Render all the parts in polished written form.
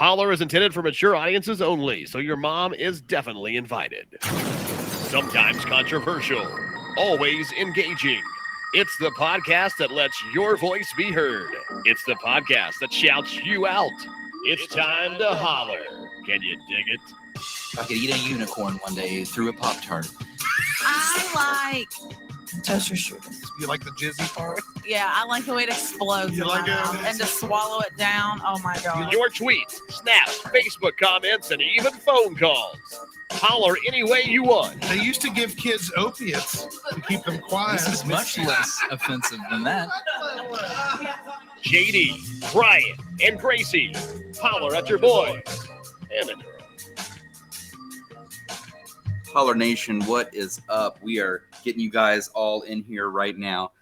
Holler is intended for mature audiences only, so your mom is definitely invited. Sometimes controversial, always engaging. It's the podcast that lets your voice be heard. It's the podcast that shouts you out. It's time to holler. Can you dig it? If I could eat a unicorn one day through a Pop-Tart. I like toaster strudels. You like the jizzy part? Yeah, I like the way it explodes You in like my it? mouth and to swallow it down. Oh my god. Your tweets, snaps, Facebook comments, and even phone calls. Holler any way you want. They used to give kids opiates to keep them quiet. This is much less offensive than that. JD, Brian, and Gracie. Holler at your boys and a girl. Holler Nation, what is up? We are getting you guys all in here right now.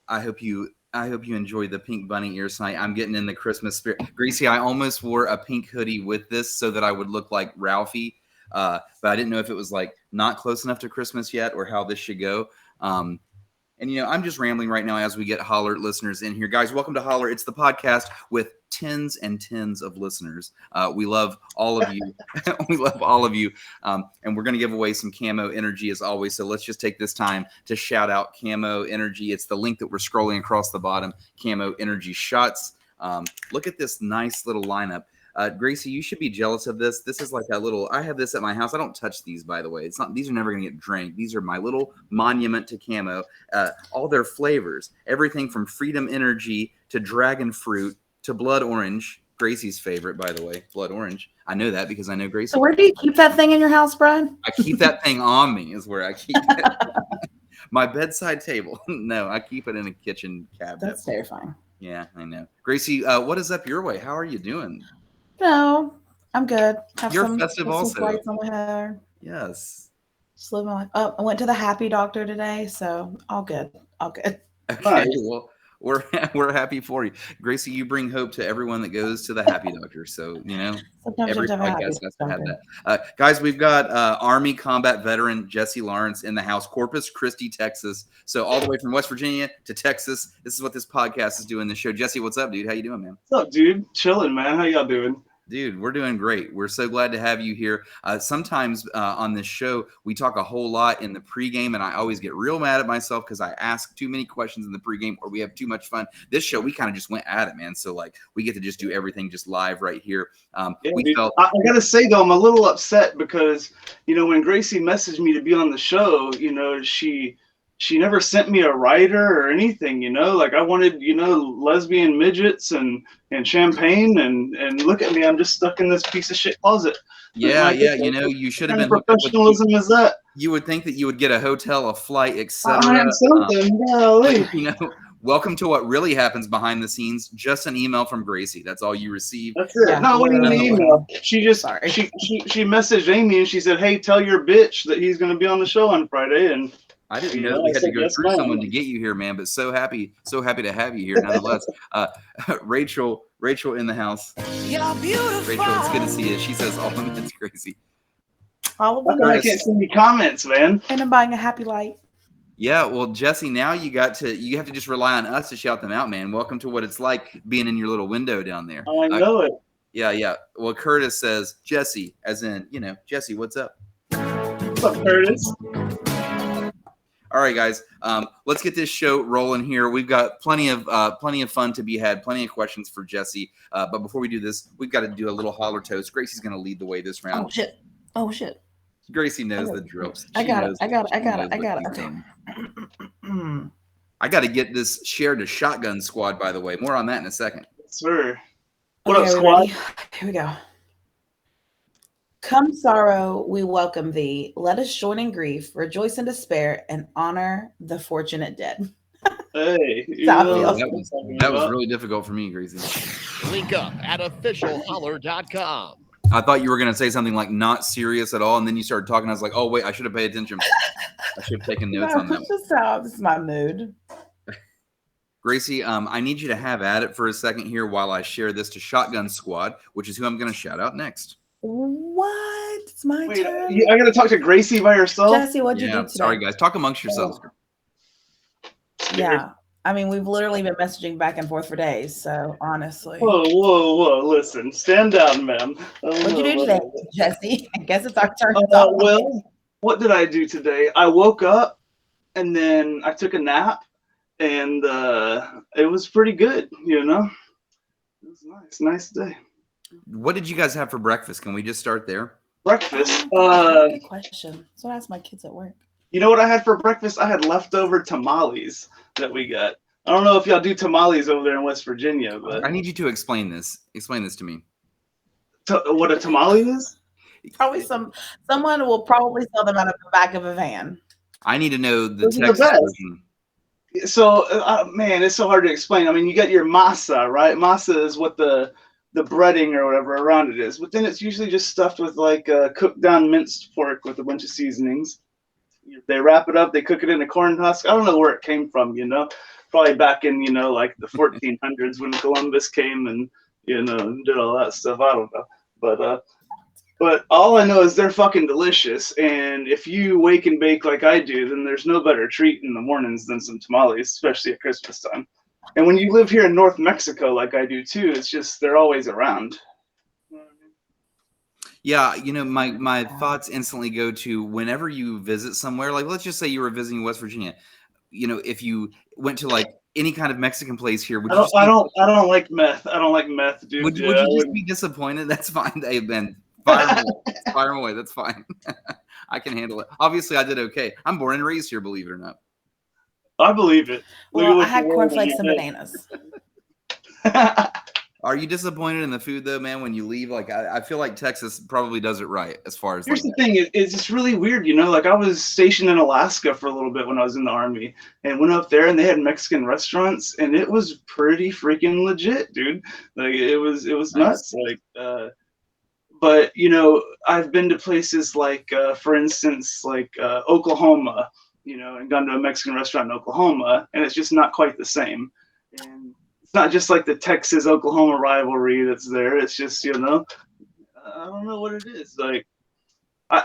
I hope you enjoy the pink bunny ears tonight. I'm getting in the Christmas spirit. Gracie, I almost wore a pink hoodie with this so that I would look like Ralphie, but I didn't know if it was like not close enough to Christmas yet or how this should go. And, you know, I'm just rambling right now as we get Holler listeners in here. Guys, welcome to Holler. It's the podcast with tens and tens of listeners. We love all of you. We love all of you. And we're going to give away some Camo Energy as always. So let's just take this time to shout out Camo Energy. It's the link that we're scrolling across the bottom. Camo Energy shots. Look at this nice little lineup. Gracie, you should be jealous of this. This is like a little, I have this at my house. I don't touch these, by the way. It's not, these are never going to get drank. These are my little monument to Camo. All their flavors, everything from Freedom Energy to Dragon Fruit to Blood Orange. Gracie's favorite, by the way, Blood Orange. I know that because I know Gracie. So where do you keep that thing in your house, Brian? I keep that thing on me is where I keep it. My bedside table. No, I keep it in a kitchen cabinet. That's terrifying. Yeah, I know. Gracie, what is up your way? How are you doing? No, I'm good. You're festive also. Lights on my hair. Yes. Just live my life. Oh, I went to the happy doctor today, so all good. All good. Okay, well, we're happy for you. Gracie, you bring hope to everyone that goes to the happy doctor. So, you know, Sometimes every you have to have a podcast happy has to have doctor. that. Guys, we've got Army combat veteran Jesse Lawrence in the house, Corpus Christi, Texas. So all the way from West Virginia to Texas. This is what this podcast is doing. The show. Jesse, what's up, dude? How you doing, man? What's up, dude? Chilling, man. How y'all doing? Dude, we're doing great. We're so glad to have you here. Sometimes on this show, we talk a whole lot in the pregame, and I always get real mad at myself because I ask too many questions in the pregame or we have too much fun. This show, we kind of just went at it, man. So, like, we get to just do everything just live right here. I got to say, though, I'm a little upset because, you know, when Gracie messaged me to be on the show, you know, she never sent me a writer or anything, you know, like I wanted, you know, lesbian midgets and champagne and look at me, I'm just stuck in this piece of shit closet. Yeah, you know, you should have been. What kind of professionalism is that? You would think that you would get a hotel, a flight, etc. You know, welcome to what really happens behind the scenes. Just an email from Gracie. That's all you receive. That's it. No, what do you mean email? She just she messaged Amy and she said, "Hey, tell your bitch that he's going to be on the show on Friday." And I didn't know we had to go through someone to get you here, man. But so happy to have you here, nonetheless. Rachel in the house. You're beautiful. Rachel, it's good to see you. She says all of them. It's crazy. All of them. I can't see any comments, man. And I'm buying a happy light. Yeah, well, Jesse, now you have to just rely on us to shout them out, man. Welcome to what it's like being in your little window down there. I know it. Yeah. Well, Curtis says Jesse, as in, you know, Jesse, what's up? What's up, Curtis? All right, guys, let's get this show rolling here. We've got plenty of fun to be had, plenty of questions for Jesse. But before we do this, we've got to do a little holler toast. Gracie's going to lead the way this round. Oh shit. Gracie knows the drill. I got it. Okay. I got to get this shared to Shotgun Squad, by the way. More on that in a second. Yes, sir. What up, squad? ready? Here we go. Come sorrow, we welcome thee. Let us join in grief, rejoice in despair, and honor the fortunate dead. Hey, that was really difficult for me, Gracie. Link up at officialholler.com. I thought you were going to say something like not serious at all, and then you started talking. I was like, oh, wait, I should have paid attention. I should have taken notes on that. This is my mood. Gracie, I need you to have at it for a second here while I share this to Shotgun Squad, which is who I'm going to shout out next. What? It's my turn. I got to talk to Gracie by herself? Jesse, what'd you do today? Sorry, guys. Talk amongst yourselves. Yeah. I mean, we've literally been messaging back and forth for days. So honestly, Whoa! Listen, stand down, ma'am. what'd you do today, Jesse? I guess it's our turn to talk. Well, what did I do today? I woke up and then I took a nap, and it was pretty good. You know, it was nice day. What did you guys have for breakfast? Can we just start there? Breakfast. Good question. So I asked my kids at work. You know what I had for breakfast? I had leftover tamales that we got. I don't know if y'all do tamales over there in West Virginia, but I need you to explain this. Explain this to me. What a tamale is? Probably someone will probably sell them out of the back of a van. I need to know the Those are the Texas best. version. So, man, it's so hard to explain. I mean, you got your masa, right? Masa is what the breading or whatever around it is, but then it's usually just stuffed with like cooked down minced pork with a bunch of seasonings. They wrap it up, they cook it in a corn husk. I don't know where it came from, you know, probably back in, you know, like the 1400s when Columbus came and, you know, did all that stuff. I don't know, but all I know is they're fucking delicious. And if you wake and bake like I do, then there's no better treat in the mornings than some tamales, especially at Christmas time. And when you live here in North Mexico, like I do too, it's just they're always around. Yeah, you know, my thoughts instantly go to whenever you visit somewhere, like let's just say you were visiting West Virginia. You know, if you went to like any kind of Mexican place here, would you I don't like meth. I don't like meth, dude. would you just be disappointed? That's fine. They've been fire them away. That's fine. I can handle it. Obviously, I did okay. I'm born and raised here, believe it or not. I believe it. Well, I had cornflakes and bananas. Are you disappointed in the food though, man? When you leave, like I feel like Texas probably does it right as far as. Here's the thing: it's just really weird, you know. Like I was stationed in Alaska for a little bit when I was in the Army, and went up there, and they had Mexican restaurants, and it was pretty freaking legit, dude. Like it was nuts. Like, but you know, I've been to places like, for instance, like Oklahoma, you know, and gone to a Mexican restaurant in Oklahoma, and it's just not quite the same. And not just like the Texas-Oklahoma rivalry that's there. It's just, you know, I don't know what it is. Like, I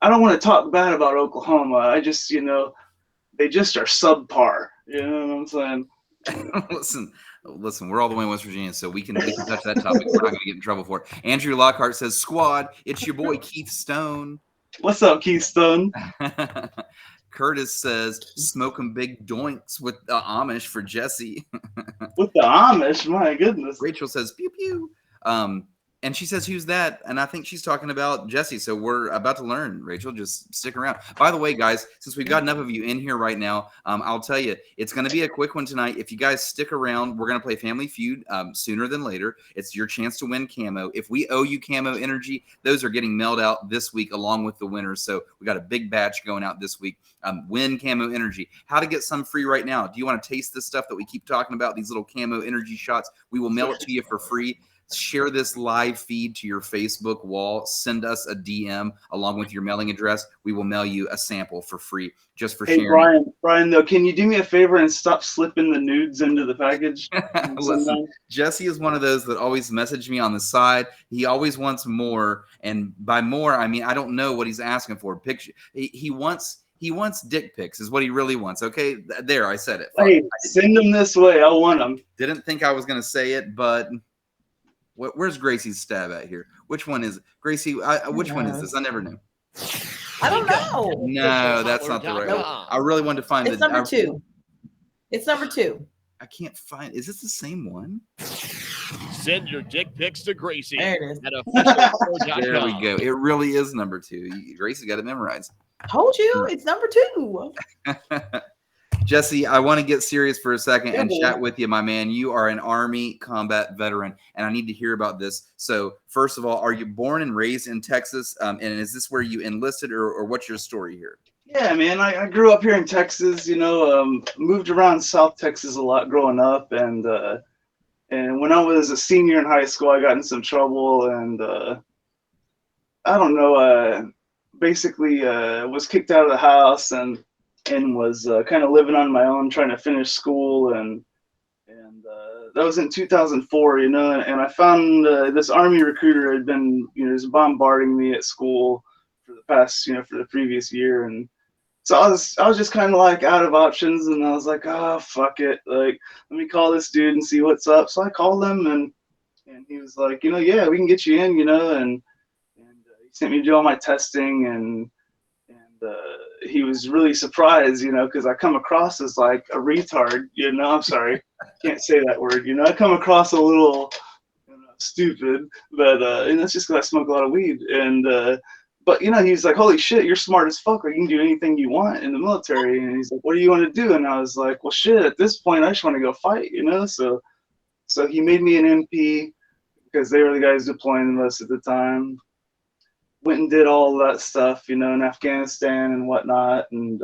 don't want to talk bad about Oklahoma. I just, you know, they just are subpar. You know what I'm saying? Listen, we're all the way in West Virginia, so we can touch that topic. We're not going to get in trouble for it. Andrew Lockhart says, "Squad, it's your boy Keith Stone." What's up, Keith Stone? Curtis says, "Smoking big doinks with the Amish for Jesse." With the Amish, my goodness. Rachel says, "Pew pew," and she says, "Who's that?" And I think she's talking about Jesse. So we're about to learn. Rachel, just stick around. By the way, guys, since we've got enough of you in here right now, I'll tell you, it's going to be a quick one tonight. If you guys stick around, we're going to play Family Feud sooner than later. It's your chance to win camo. If we owe you camo energy, those are getting mailed out this week along with the winners. So we got a big batch going out this week. Win camo energy. How to get some free right now? Do you want to taste this stuff that we keep talking about? These little camo energy shots. We will mail it to you for free. Share this live feed to your Facebook wall. Send us a DM along with your mailing address. We will mail you a sample for free just for sharing. Brian, though, can you do me a favor and stop slipping the nudes into the package? Listen, Jesse is one of those that always message me on the side. He always wants more, and by more, I mean I don't know what he's asking for. Picture he wants dick pics is what he really wants. Okay, there, I said it. Hey, send them this way. I want them. Didn't think I was going to say it, but. Where's Gracie's stab at here? Which one is it? Gracie? Which one is this? I never knew. I don't know. No, that's not the right one. I really wanted to find it's number 2. It's number 2. I can't find. Is this the same one? Send your dick pics to Gracie. There it is. There we go. It really is number 2. Gracie got it memorized. Told you, it's number 2. Jesse, I want to get serious for a second and chat with you, my man. You are an Army combat veteran, and I need to hear about this. So, first of all, are you born and raised in Texas? And is this where you enlisted, or what's your story here? Yeah, man, I grew up here in Texas. You know, moved around South Texas a lot growing up, and when I was a senior in high school, I got in some trouble, and I don't know. Basically, was kicked out of the house and was kind of living on my own, trying to finish school, and that was in 2004, you know. And I found this Army recruiter had been, you know, was bombarding me at school for the past, you know, for the previous year, and So I was just kind of like out of options, and I was like, oh fuck it, like let me call this dude and see what's up. So I called him, and he was like, yeah, we can get you in, and he sent me to do all my testing, and he was really surprised, because I come across as like a retard, I'm sorry, can't say that word, I come across a little stupid, but and that's just because I smoke a lot of weed, and but he's like, holy shit, you're smart as fuck, like you can do anything you want in the military. And he's like, what do you want to do? And I was like, well shit, at this point I just want to go fight, so he made me an MP because they were the guys deploying the most at the time. Went and did all that stuff, in Afghanistan and whatnot, and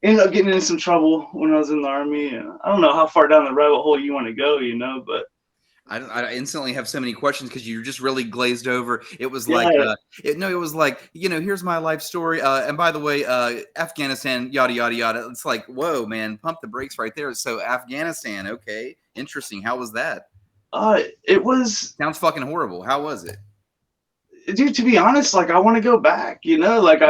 ended up getting in some trouble when I was in the Army. I don't know how far down the rabbit hole you want to go, but I instantly have so many questions because you're just really glazed over. It was Yeah. like, it was like, here's my life story. And by the way, Afghanistan, yada, yada, yada. It's like, whoa, man, pump the brakes right there. So Afghanistan, okay, interesting. How was that? It was, Sounds fucking horrible. How was it? dude, to be honest, like I want to go back, like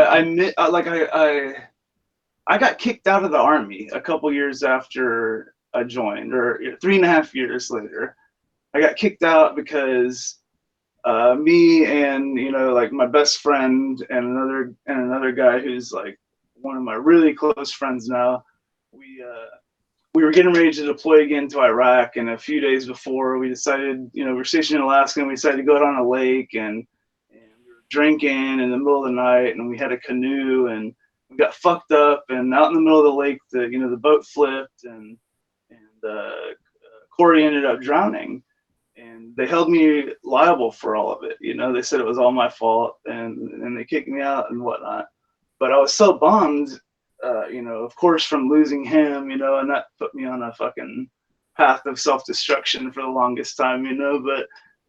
I got kicked out of the Army a couple years after I joined, or 3.5 years later. I got kicked out because me and like my best friend and another guy who's like one of my really close friends now, we were getting ready to deploy again to Iraq, and a few days before we decided, we were stationed in Alaska, and we decided to go out on a lake, and we were drinking in the middle of the night, and we had a canoe, and we got fucked up, and out in the middle of the lake, the boat flipped, and Corey ended up drowning. And they held me liable for all of it. They said it was all my fault, and they kicked me out and whatnot. But I was so bummed, of course, from losing him, and that put me on a fucking path of self-destruction for the longest time,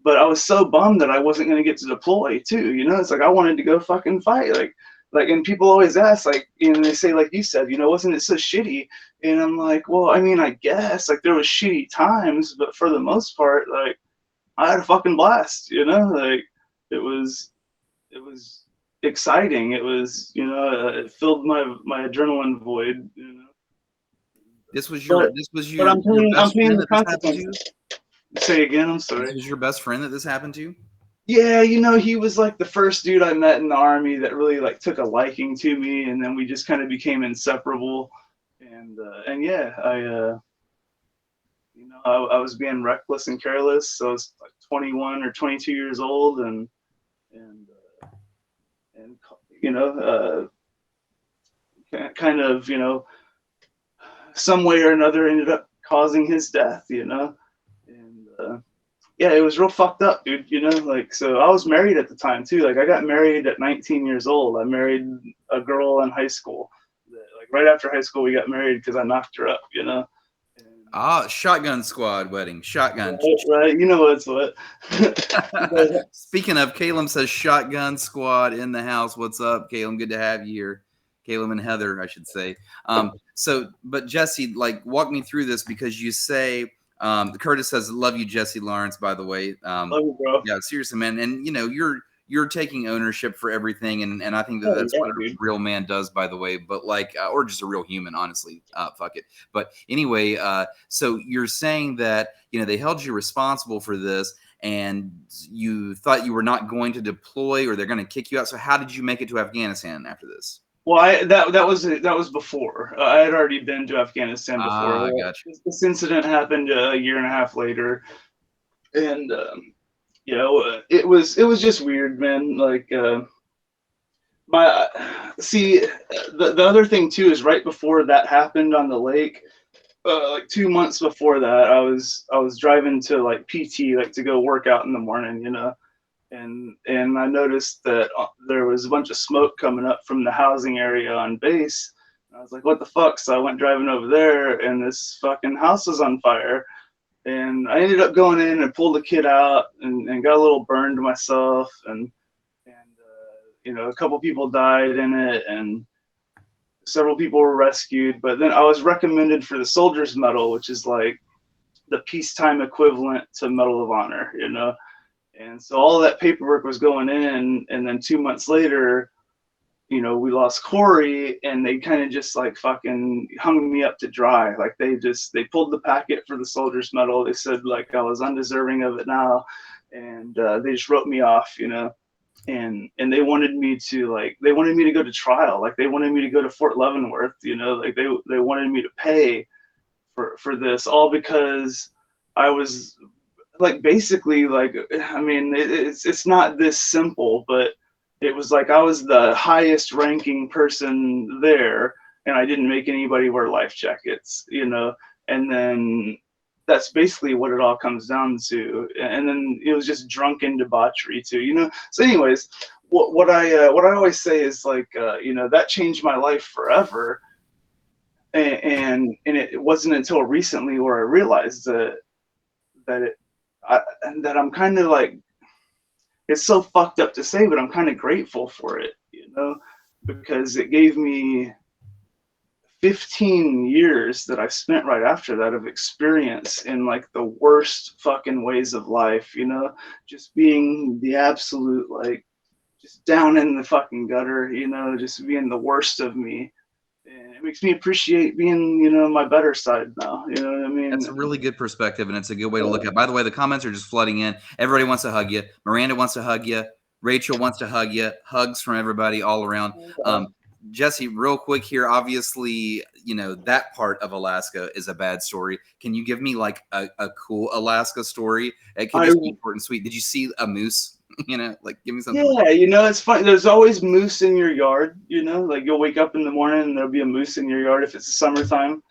but I was so bummed that I wasn't going to get to deploy too, it's like I wanted to go fucking fight, and people always ask, like, they say, like you said, wasn't it so shitty? And I'm like, well, I mean, I guess, like, there was shitty times, but for the most part, like, I had a fucking blast, like, it was exciting. It was, it filled my adrenaline void, This was your But I'm paying the that this happened to? consequences. Say again, I'm sorry. This was your best friend that this happened to? Yeah, he was like the first dude I met in the Army that really like took a liking to me, and then we just kind of became inseparable. And yeah, I was being reckless and careless. So I was like 21 or 22 years old, and kind of some way or another ended up causing his death. And yeah, it was real fucked up, dude. Like, so I was married at the time too. Like, I got married at 19 years old. I married a girl in high school. Like, right after high school, we got married because I knocked her up. Shotgun squad wedding. Shotgun. Right. You know what's what. Speaking of, Caleb says shotgun squad in the house. What's up, Caleb? Good to have you here. Caleb and Heather, I should say. But Jesse, like, walk me through this, because you say, Curtis says, love you, Jesse Lawrence, by the way. Love you, bro. Yeah, seriously, man. And, you're taking ownership for everything. And I think that's what a real man does, by the way. But like, or just a real human, honestly. Fuck it. But anyway, so you're saying that, they held you responsible for this, and you thought you were not going to deploy, or they're going to kick you out. So how did you make it to Afghanistan after this? Well, that was before. I had already been to Afghanistan before. Gotcha. This incident happened a year and a half later, and it was just weird, man. Like, the other thing too is right before that happened on the lake, like 2 months before that, I was driving to like PT, like to go work out in the morning, and I noticed that there was a bunch of smoke coming up from the housing area on base. I was like, what the fuck? So I went driving over there, and this fucking house was on fire. And I ended up going in and pulled the kid out, and got a little burned myself. And a couple people died in it, and several people were rescued. But then I was recommended for the Soldier's Medal, which is like the peacetime equivalent to Medal of Honor, And so all of that paperwork was going in, and then 2 months later, you know, we lost Corey, and they kind of just like fucking hung me up to dry. Like they pulled the packet for the soldier's medal. They said like I was undeserving of it now, and they just wrote me off, you know. And they wanted me to go to trial. Like they wanted me to go to Fort Leavenworth, you know, like they wanted me to pay for this, all because I was like, basically, like, I mean, it's not this simple, but it was like I was the highest ranking person there, and I didn't make anybody wear life jackets, you know. And then that's basically what it all comes down to. And then it was just drunken debauchery too, you know. So anyways, what I always say is like, you know, that changed my life forever. And it wasn't until recently where I realized that I'm kind of like, it's so fucked up to say, but I'm kind of grateful for it, you know, because it gave me 15 years that I spent right after that of experience in like the worst fucking ways of life, you know, just being the absolute, like, just down in the fucking gutter, you know, just being the worst of me. And it makes me appreciate being, you know, my better side now. You know what I mean? That's a really good perspective, and it's a good way to look at it. By the way, the comments are just flooding in. Everybody wants to hug you. Miranda wants to hug you. Rachel wants to hug you. Hugs from everybody all around. Jesse, real quick here. Obviously, you know, that part of Alaska is a bad story. Can you give me like a cool Alaska story? It can just be short and sweet. Did you see a moose? You know, like, give me something. Yeah, you know, it's funny. There's always moose in your yard, you know, like you'll wake up in the morning and there'll be a moose in your yard if it's the summertime.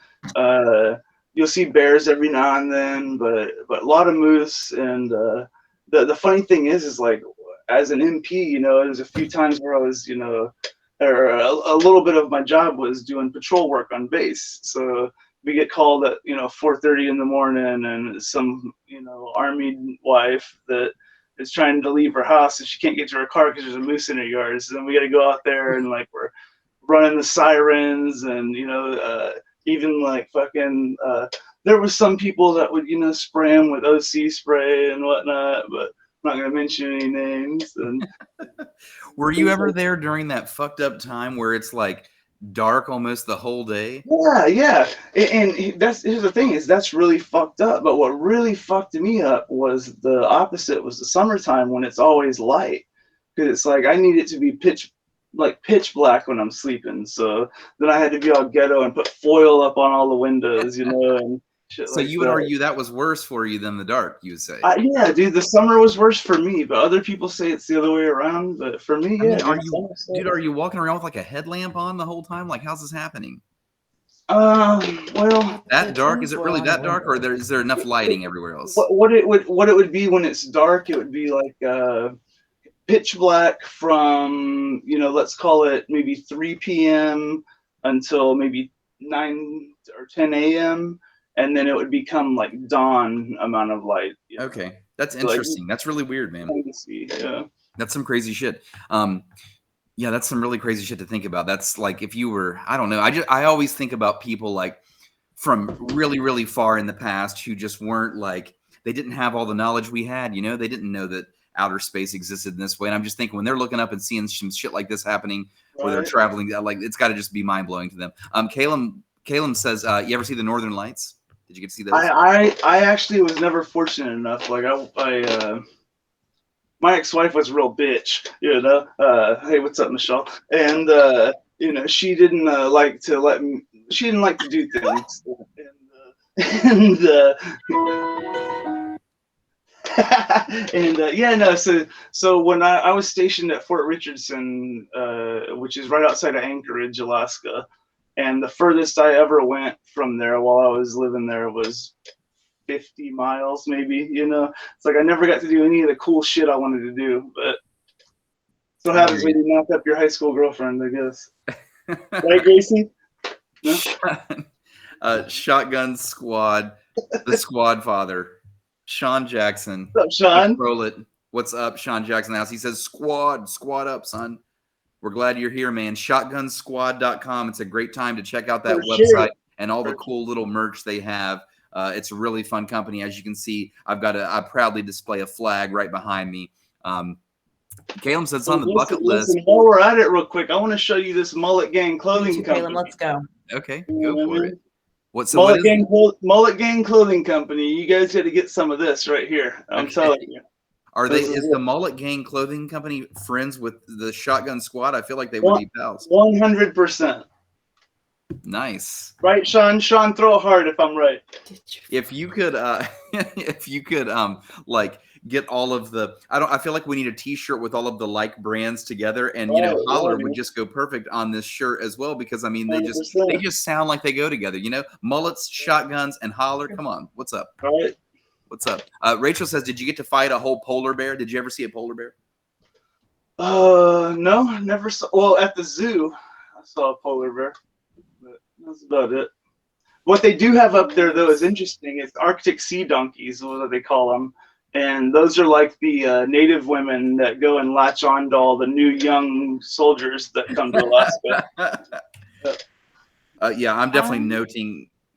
You'll see bears every now and then, but a lot of moose. And the funny thing is like, as an MP, you know, there's a few times where I was, you know, or a little bit of my job was doing patrol work on base. So we get called at, you know, 4:30 in the morning, and some, you know, Army wife that is trying to leave her house and she can't get to her car because there's a moose in her yard. So then we got to go out there and like we're running the sirens, and you know, even like fucking there was some people that would, you know, spray them with OC spray and whatnot, but I'm not gonna mention any names. And were you ever there during that fucked up time where it's like dark almost the whole day? Yeah. And here's the thing, is that's really fucked up. But what really fucked me up was the opposite, was the summertime when it's always light. Because it's like I need it to be pitch black when I'm sleeping. So then I had to be all ghetto and put foil up on all the windows, you know, and shit. So like you would that. argue that was worse for you than the dark, you would say? Yeah, dude, the summer was worse for me, but other people say it's the other way around. But for me, yeah. I mean, are you walking around with like a headlamp on the whole time? Like, how's this happening? Well, that dark? Is it really that dark, or is there enough lighting everywhere else? What it would be when it's dark, it would be like pitch black from, you know, let's call it maybe 3 p.m. until maybe 9 or 10 a.m. And then it would become like dawn amount of light. You know? Okay, that's interesting. That's really weird, man. Yeah, that's some crazy shit. Yeah, that's some really crazy shit to think about. That's like if you were, I don't know. I always think about people like from really, really far in the past who just weren't like, they didn't have all the knowledge we had. You know, they didn't know that outer space existed in this way. And I'm just thinking when they're looking up and seeing some shit like this happening, where they're traveling, like it's got to just be mind blowing to them. Caleb says, you ever see the Northern Lights? Did you get to see those? I actually was never fortunate enough. Like my ex-wife was a real bitch, you know. Hey, what's up, Michelle? And you know, she didn't like to she didn't like to do things. Yeah, no. So when I was stationed at Fort Richardson, which is right outside of Anchorage, Alaska, and the furthest I ever went from there while I was living there was 50 miles, maybe. You know, it's like I never got to do any of the cool shit I wanted to do. But so happens when you knock up your high school girlfriend, I guess. Right, Gracie? No? Shotgun Squad, the Squad Father. Sean Jackson. What's up, Sean? Roll it. What's up, Sean Jackson House? He says, squad up, son. We're glad you're here, man. Shotgunsquad.com. It's a great time to check out that website and all the cool little merch they have. It's a really fun company. As you can see, I proudly display a flag right behind me. Caleb says it's on the bucket listen, list. while we're at it real quick, I want to show you this Mullet Gang Me clothing too, company. Caleb, let's go. Okay, You know go what I for mean? it. What is it? Mullet Gang clothing company. You guys got to get some of this right here. I'm Okay. telling you. Is the Mullet Gang clothing company friends with the Shotgun Squad? I feel like they would be pals. 100%. Nice. Right, Sean? Sean, throw hard if I'm right. If you could like get all of the I feel like we need a t-shirt with all of the like brands together, and you know, Right, Holler yeah, would just go perfect on this shirt as well, because I mean they 100%. just sound like they go together, you know, mullets, shotguns, and Holler. Come on, what's up? Right. What's up? Rachel says, did you get to fight a whole polar bear? Did you ever see a polar bear? No, never saw. Well, at the zoo, I saw a polar bear, but that's about it. What they do have up there, though, is interesting. It's Arctic sea donkeys, what they call them. And those are like the native women that go and latch on to all the new young soldiers that come to Alaska. Yeah, I'm definitely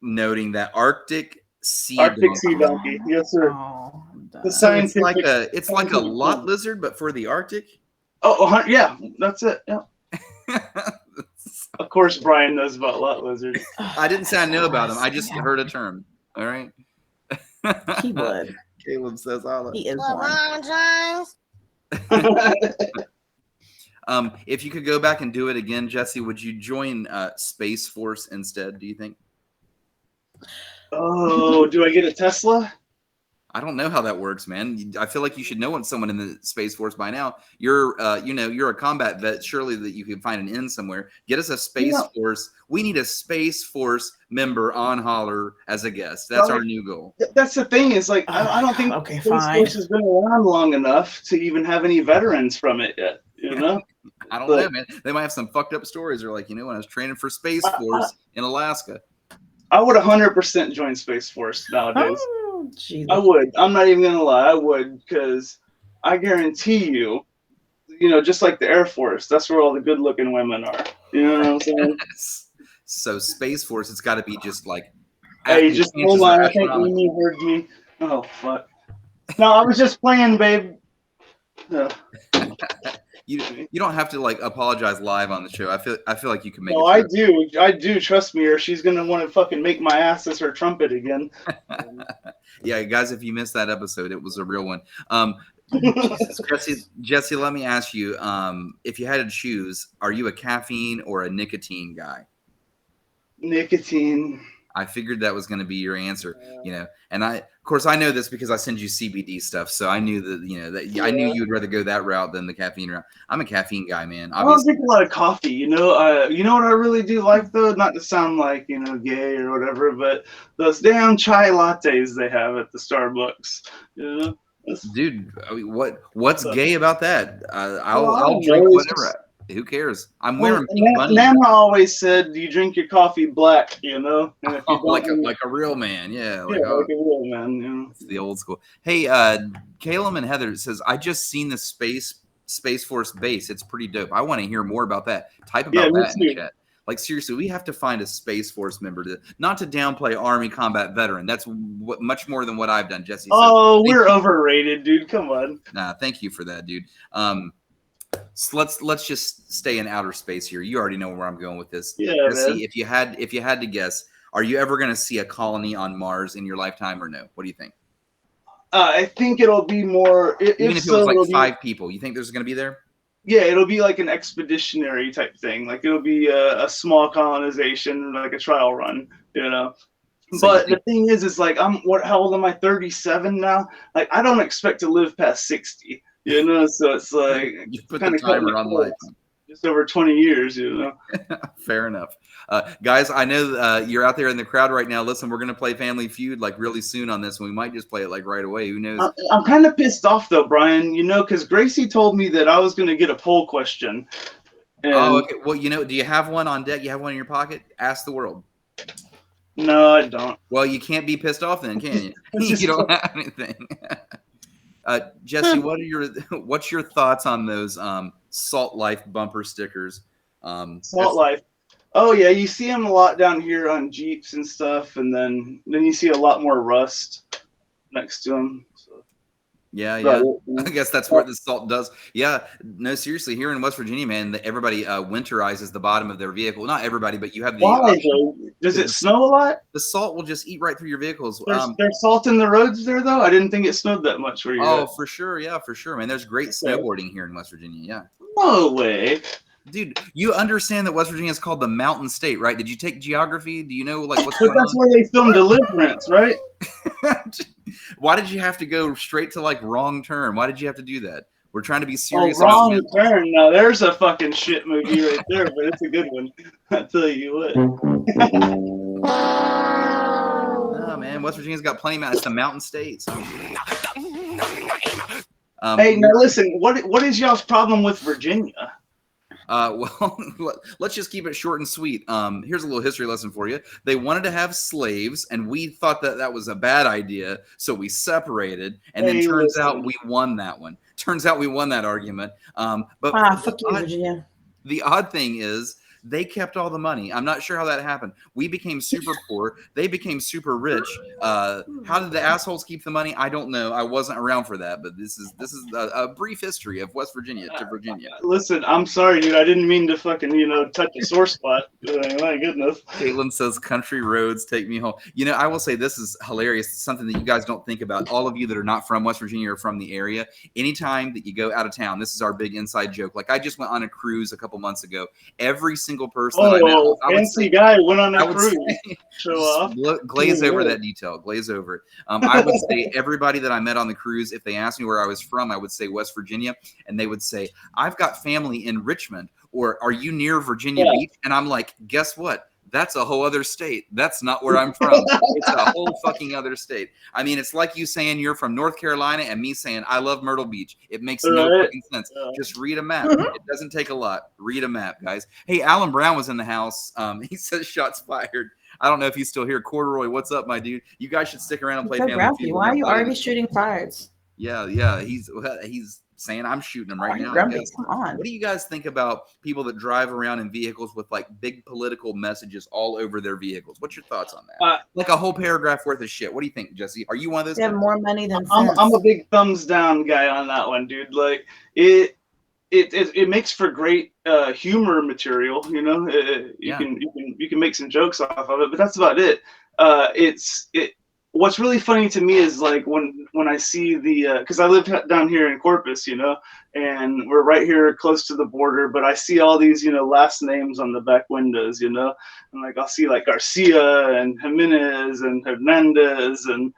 noting that Arctic sea donkey. Yes, sir. Oh, The So it's scientific. it's like a lot lizard, but for the Arctic. Oh, yeah, that's it. Yeah. Of course, Brian knows about lot lizards. I didn't say I know about them. I just heard a term. All right. He would. Caleb says Holla. He is one. If you could go back and do it again, Jesse, would you join Space Force instead, do you think? Oh, do I get a Tesla? I don't know how that works, man. I feel like you should know someone in the Space Force by now. You're you're a combat vet. Surely that you can find an in somewhere. Get us a Space Force. We need a Space Force member on Holler as a guest. That's our new goal. That's the thing is like I don't think Okay, Space fine. Force has been around long enough to even have any veterans from it yet. You know? I don't know, man. They might have some fucked up stories. They're like, when I was training for Space Force in Alaska. I would 100% join Space Force nowadays. Oh, Jesus. I would. I'm not even gonna lie. I would, because I guarantee you, just like the Air Force, that's where all the good-looking women are. You know what I'm saying? So Space Force, it's got to be just like. Hey, just hold on. I think Mimi heard me. Oh fuck. No, I was just playing, babe. No. You don't have to like apologize live on the show. I feel like you can make. No, I do. Trust me, or she's gonna want to fucking make my ass as her trumpet again. Yeah, guys, if you missed that episode, it was a real one. Jesse, let me ask you: if you had to choose, are you a caffeine or a nicotine guy? Nicotine. I figured that was going to be your answer, and of course, I know this because I send you CBD stuff, so I knew that, I knew you would rather go that route than the caffeine route. I'm a caffeine guy, man. Obviously. I don't drink a lot of coffee, you know what I really do like though? Not to sound like, gay or whatever, but those damn chai lattes they have at the Starbucks, Dude, I mean, what's gay about that? I'll drink whatever. Who cares? I'm wearing Pink Bunny. Nana always said, "You drink your coffee black," And if you like a real man, yeah, like a real man. It's the old school. Hey, Caleb and Heather says, I just seen the Space Force base. It's pretty dope. I want to hear more about that. Type about that in the chat. Like seriously, we have to find a Space Force member not to downplay Army combat veteran. That's much more than what I've done, Jesse. Oh, we're overrated, dude. Come on. Nah, thank you for that, dude. So let's just stay in outer space here. You already know where I'm going with this. Yeah, Jesse, if you had to guess, are you ever going to see a colony on Mars in your lifetime or no? What do you think? I think it'll be more. Even if it was like 5 people, you think there's going to be there? Yeah, it'll be like an expeditionary type thing. Like it'll be a small colonization, like a trial run, But the thing is like how old am I? 37 now. Like I don't expect to live past 60. So it's like you put the timer on life. Just over 20 years, Fair enough. Guys, I know you're out there in the crowd right now. Listen, we're going to play Family Feud like really soon on this one. We might just play it like right away. Who knows? I'm kind of pissed off though, Brian, because Gracie told me that I was going to get a poll question. Okay. Well, do you have one on deck? You have one in your pocket? Ask the world. No, I don't. Well, you can't be pissed off then, can you? You don't have anything. Jesse, what's your thoughts on those Salt Life bumper stickers? Salt Life. Oh yeah, you see them a lot down here on Jeeps and stuff, and then you see a lot more rust next to them. So. Yeah, Right. I guess that's what the salt does. Yeah, no, seriously, here in West Virginia, man, everybody winterizes the bottom of their vehicle. Not everybody, but you have the Why though? Does it snow a lot? The salt will just eat right through your vehicles. There's salt in the roads there though. I didn't think it snowed that much where you're at. For sure, yeah, for sure, man. There's great snowboarding here in West Virginia. Yeah. No way. Dude, you understand that West Virginia is called the Mountain State, right? Did you take geography? Do you know like what's But going that's on? where they filmed Deliverance, right? Why did you have to go straight to like Wrong Turn? Why did you have to do that? We're trying to be Oh, serious. Wrong Turn. Now there's a fucking shit movie right there, but it's a good one. I tell you what. Oh man, West Virginia's got plenty of it's the Mountain State. So. Hey, now listen. What is y'all's problem with Virginia? Well, let's just keep it short and sweet. Here's a little history lesson for you. They wanted to have slaves, and we thought that was a bad idea, so we separated. And then turns out we won that one. Turns out we won that argument. But fuck you, Virginia. The odd thing is they kept all the money. I'm not sure how that happened. We became super poor. They became super rich. How did the assholes keep the money? I don't know. I wasn't around for that, but this is a brief history of West Virginia to Virginia. Listen, I'm sorry, dude. I didn't mean to fucking touch a sore spot. My goodness. Caitlin says, "Country roads take me home." I will say this is hilarious. It's something that you guys don't think about. All of you that are not from West Virginia or from the area, anytime that you go out of town, this is our big inside joke. Like I just went on a cruise a couple months ago. Every single person that I met, fancy guy went on a cruise. Show off. Glaze over that detail. Glaze over it. I would say everybody that I met on the cruise, if they asked me where I was from, I would say West Virginia, and they would say, "I've got family in Richmond," or "Are you near Virginia Beach?" And I'm like, guess what? That's a whole other state. That's not where I'm from. It's a whole fucking other state. I mean, it's like you saying you're from North Carolina and me saying I love Myrtle Beach. It makes no fucking sense. Just read a map. It doesn't take a lot. Read a map, guys. Hey, Alan Brown was in the house. He says shots fired. I don't know if he's still here. Corduroy, what's up, my dude? You guys should stick around and play Family Feud. Why are you already shooting fires? Yeah. He's saying I'm shooting him right now. Come on. What do you guys think about people that drive around in vehicles with like big political messages all over their vehicles? What's your thoughts on that? Like a whole paragraph worth of shit. What do you think, Jesse? Are you one of those? They have more money than I'm a big thumbs down guy on that one, dude. Like it makes for great humor material. You can make some jokes off of it, but that's about it. What's really funny to me is like when I see because I live down here in Corpus, and we're right here close to the border, but I see all these, last names on the back windows, and like I'll see like Garcia and Jimenez and Hernandez and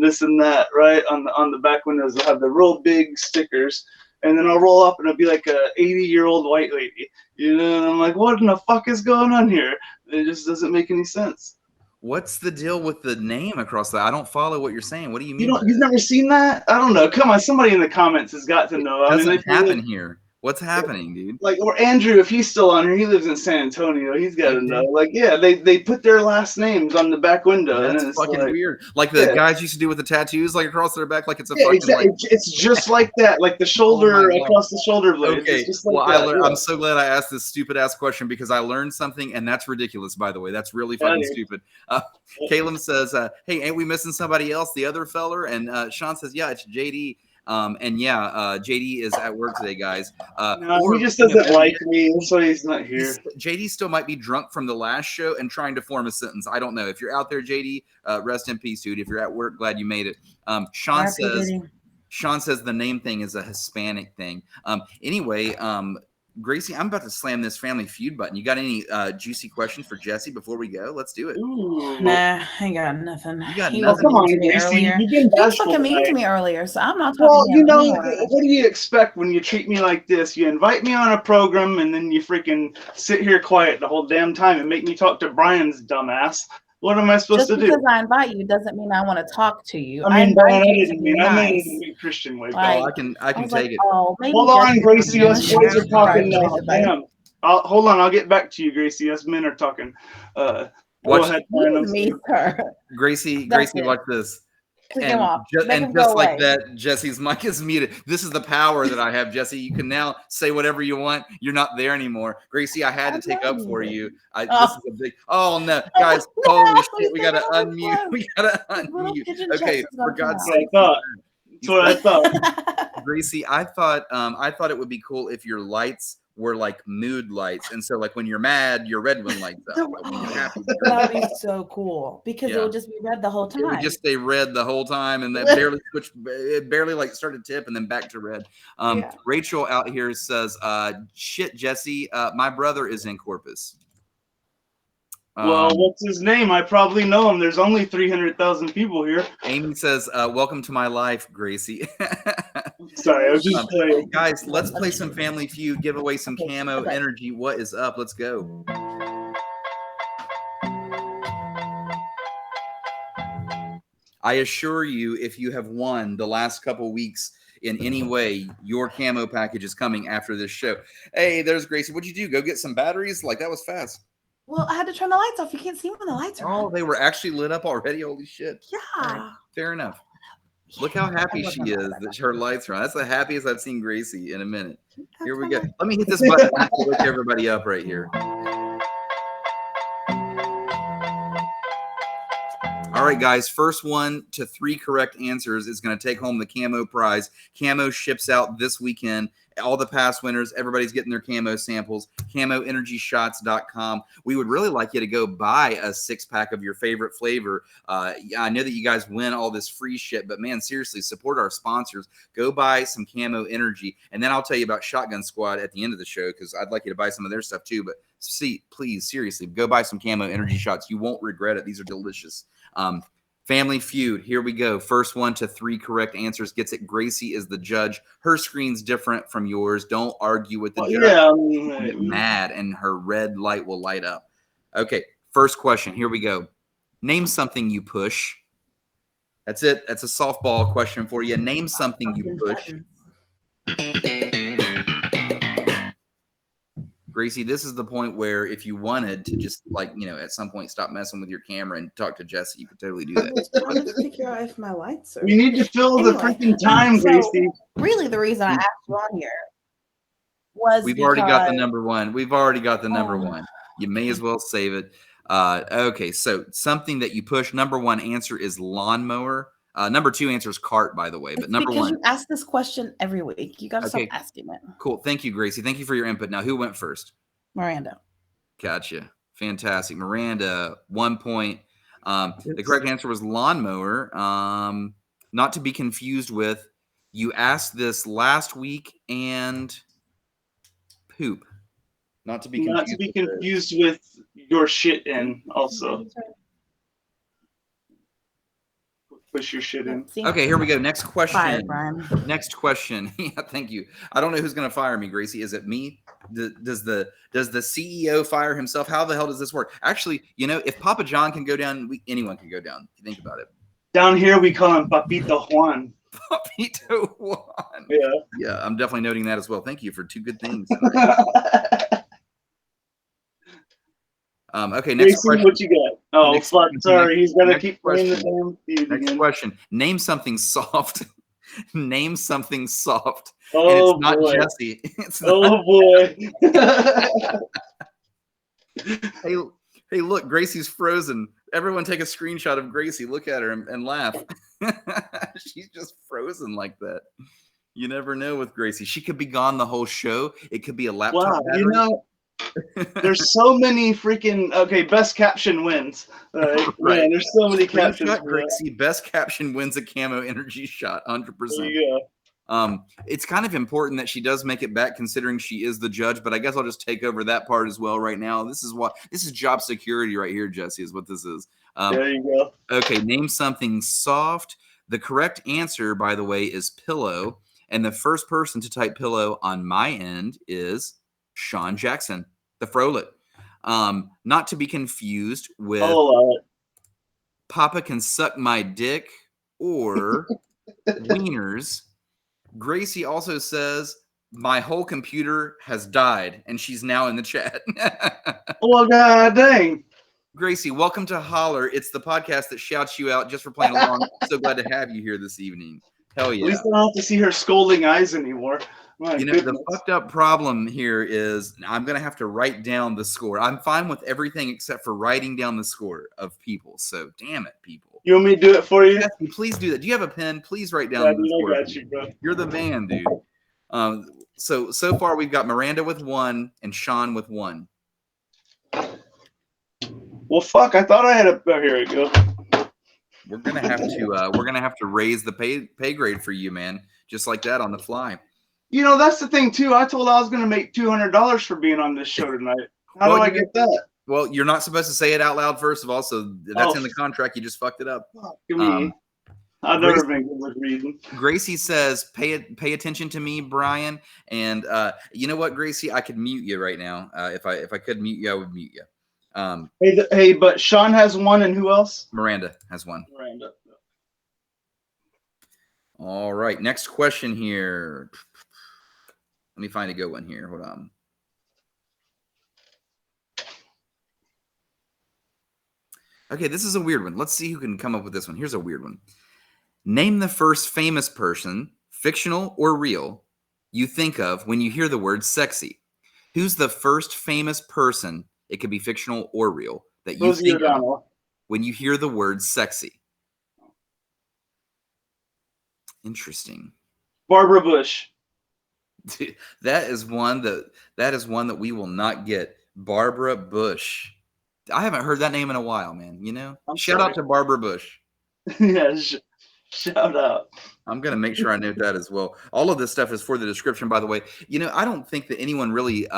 this and that, right? On the back windows, they'll have the real big stickers, and then I'll roll up and it'll be like a 80-year-old white lady, and I'm like, what in the fuck is going on here? It just doesn't make any sense. What's the deal with the name across that? I don't follow what you're saying. What do you mean? You've never seen that? I don't know. Come on, somebody in the comments has got to know. It doesn't happen here. What's happening, dude? Like, or Andrew, if he's still on here, he lives in San Antonio. He's got to know. Like, yeah, they put their last names on the back window. That's and it's fucking like, weird. Like the guys used to do with the tattoos, like across their back, like it's a fucking. Exactly. Like, it's just like that, like the shoulder across the shoulder blade. Okay. It's just like I'm so glad I asked this stupid ass question because I learned something, and that's ridiculous. By the way, that's really fucking stupid. Caleb says, "Hey, ain't we missing somebody else? The other feller?" And Sean says, "Yeah, it's JD." JD is at work today, guys. He just doesn't like me, so he's not here. JD still might be drunk from the last show and trying to form a sentence. I don't know. If you're out there, JD, rest in peace, dude. If you're at work, glad you made it. Sean says the name thing is a Hispanic thing. Anyway, Gracie, I'm about to slam this Family Feud button. You got any juicy questions for Jesse before we go? Let's do it. Ooh. Nah, I ain't got nothing. You got he nothing. was mean to me earlier. He was fucking mean to me earlier, so I'm not talking. Well, what do you expect when you treat me like this? You invite me on a program, and then you freaking sit here quiet the whole damn time and make me talk to Brian's dumbass. What am I supposed to do? Just because I invite you doesn't mean I want to talk to you. I mean, Brian, I mean it in a Christian way. I can take it. Hold on, Gracie. Us boys are talking now. Damn. Hold on. I'll get back to you, Gracie. Us men are talking. Go ahead. Gracie, watch this. And just like that, Jesse's mic is muted. This is the power that I have, Jesse. You can now say whatever you want. You're not there anymore. Gracie, I had to take up for you. This is a big. Oh no, guys! Holy shit! We gotta unmute. We gotta unmute. Okay, for God's sake. That's what I thought. Gracie, I thought it would be cool if your lights were like mood lights, and so like when you're mad, your red one lights up. But when you're happy, That would be so cool because it Yeah. would just be red the whole time. it would just stay red the whole time, and that barely switched. It barely like started to tip and then back to red. Yeah. Rachel out here says, "Shit, Jesse, my brother is in Corpus." Well, what's his name? I probably know him. There's only 300,000 people here. Amy says, "Welcome to my life, Gracie." Sorry, I was just playing. Guys, let's play some Family Feud. Give away some camo energy. What is up? Let's go. I assure you, if you have won the last couple weeks in any way, your camo package is coming after this show. Hey, there's Gracie. What'd you do? Go get some batteries? Like, that was fast. Well, I had to turn the lights off. You can't see when the lights are Oh, on. they were actually lit up already? Holy shit. Yeah. All right, fair enough. Look how happy she is that her lights are on. That's the happiest I've seen Gracie in a minute. Here we go. Let me hit this button to wake everybody up right here. All right, guys. First 1 to 3 correct answers is going to take home the camo prize. Camo ships out this weekend. All the past winners, everybody's getting their camo samples. CamoEnergyShots.com. We would really like you to go buy a 6-pack of your favorite flavor. I know that you guys win all this free shit, but man, seriously, support our sponsors. Go buy some Camo Energy, and then I'll tell you about Shotgun Squad at the end of the show because I'd like you to buy some of their stuff too. But please, seriously, go buy some Camo Energy Shots. You won't regret it. These are delicious. Family Feud. Here we go. First 1 to 3 correct answers gets it. Gracie is the judge. Her screen's different from yours. Don't argue with the judge. Yeah, Get mad, and her red light will light up. Okay, first question. Here we go. Name something you push. That's it. That's a softball question for you. Name something you push. Gracie, this is the point where if you wanted to just at some point stop messing with your camera and talk to Jesse, you could totally do that. I was trying to figure out if my lights are. We need to fill the freaking time, so Gracie. really, the reason I asked you on here was We've already got the number one. We've already got the number one. You may as well save it. Okay, so something that you push. Number 1 answer is lawnmower. Number 2 answer is cart, by the way. But number 1. You ask this question every week. You got to stop asking it. Cool. Thank you, Gracie. Thank you for your input. Now, who went first? Miranda. Gotcha. Fantastic. Miranda, 1 point. The correct answer was lawnmower. Not to be confused with, you asked this last week and poop. Not to be confused with your shit in also. Push your shit in. Okay, here we go. Next question. Fired, Brian. Next question. Yeah, thank you. I don't know who's going to fire me, Gracie. Is it me? Does the CEO fire himself? How the hell does this work? Actually, if Papa John can go down, anyone can go down. If you think about it. Down here, we call him Papito Juan. Papito Juan. Yeah. Yeah, I'm definitely noting that as well. Thank you for 2 good things. Okay, next question. What you got? Oh, fuck. Sorry, he's got to keep playing the damn feud Next again. question. Name something soft. Name something soft. Oh, and it's not boy. Jesse. It's Oh, boy. Hey, look, Gracie's frozen. Everyone take a screenshot of Gracie. Look at her and laugh. She's just frozen like that. You never know with Gracie. She could be gone the whole show. It could be a laptop battery. There's so many freaking best caption wins. Right. Man, there's so many captions. Gracie, best caption wins a Camo Energy Shot, 100%. There you go. It's kind of important that she does make it back, considering she is the judge. But I guess I'll just take over that part as well right now. This is job security right here, Jesse. Is what this is. There you go. Okay, name something soft. The correct answer, by the way, is pillow. And the first person to type pillow on my end is Sean Jackson, the Frolet. Not to be confused with Papa Can Suck My Dick or Wieners. Gracie also says, my whole computer has died, and she's now in the chat. Oh, god dang. Gracie, welcome to Holler. It's the podcast that shouts you out just for playing along. So glad to have you here this evening. Hell yeah. At least I don't have to see her scolding eyes anymore. The fucked up problem here is I'm going to have to write down the score. I'm fine with everything except for writing down the score of people. So damn it, people. You want me to do it for you? Jesse, please do that. Do you have a pen? Please write down. Yeah, the dude, I score. got you, bro. You're the man, dude. So far we've got Miranda with 1 and Sean with 1. Well, fuck. I thought I had a. Oh, here we go. We're gonna have to raise the pay grade for you, man. Just like that on the fly. You know, that's the thing too. I told I was gonna make $200 for being on this show tonight. How Well, do I get that? Well, you're not supposed to say it out loud, first of all, so that's in the contract. You just fucked it up. Fuck me. I've never been good with reading. Gracie says, pay attention to me, Brian. And you know what, Gracie? I could mute you right now. If I could mute you, I would mute you. Hey, but Sean has 1, and who else? Miranda has 1. Miranda. All right, next question here. Let me find a good one here. Hold on. Okay, this is a weird one. Let's see who can come up with this one. Here's a weird one. Name the first famous person, fictional or real, you think of when you hear the word sexy. Who's the first famous person, it could be fictional or real, that you think of when you hear the word sexy? Interesting. Barbara Bush. That is one that we will not get. Barbara Bush. I haven't heard that name in a while, man. You know, shout out to Barbara Bush. Yeah, shout out. I'm gonna make sure I note that as well. All of this stuff is for the description, by the way. You know, I don't think that anyone really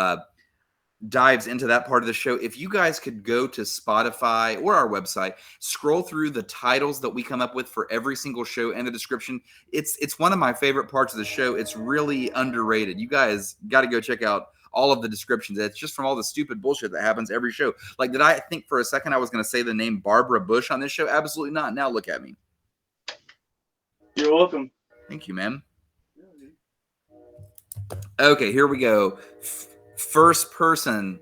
dives into that part of the show. If you guys could go to Spotify or our website, scroll through the titles that we come up with for every single show and the description. It's one of my favorite parts of the show. It's really underrated. You guys got to go check out all of the descriptions. It's just from all the stupid bullshit that happens every show. Like, did I think for a second I was going to say the name Barbara Bush on this show? Absolutely not. Now look at me. You're welcome. Thank you, man. Okay, here we go. First person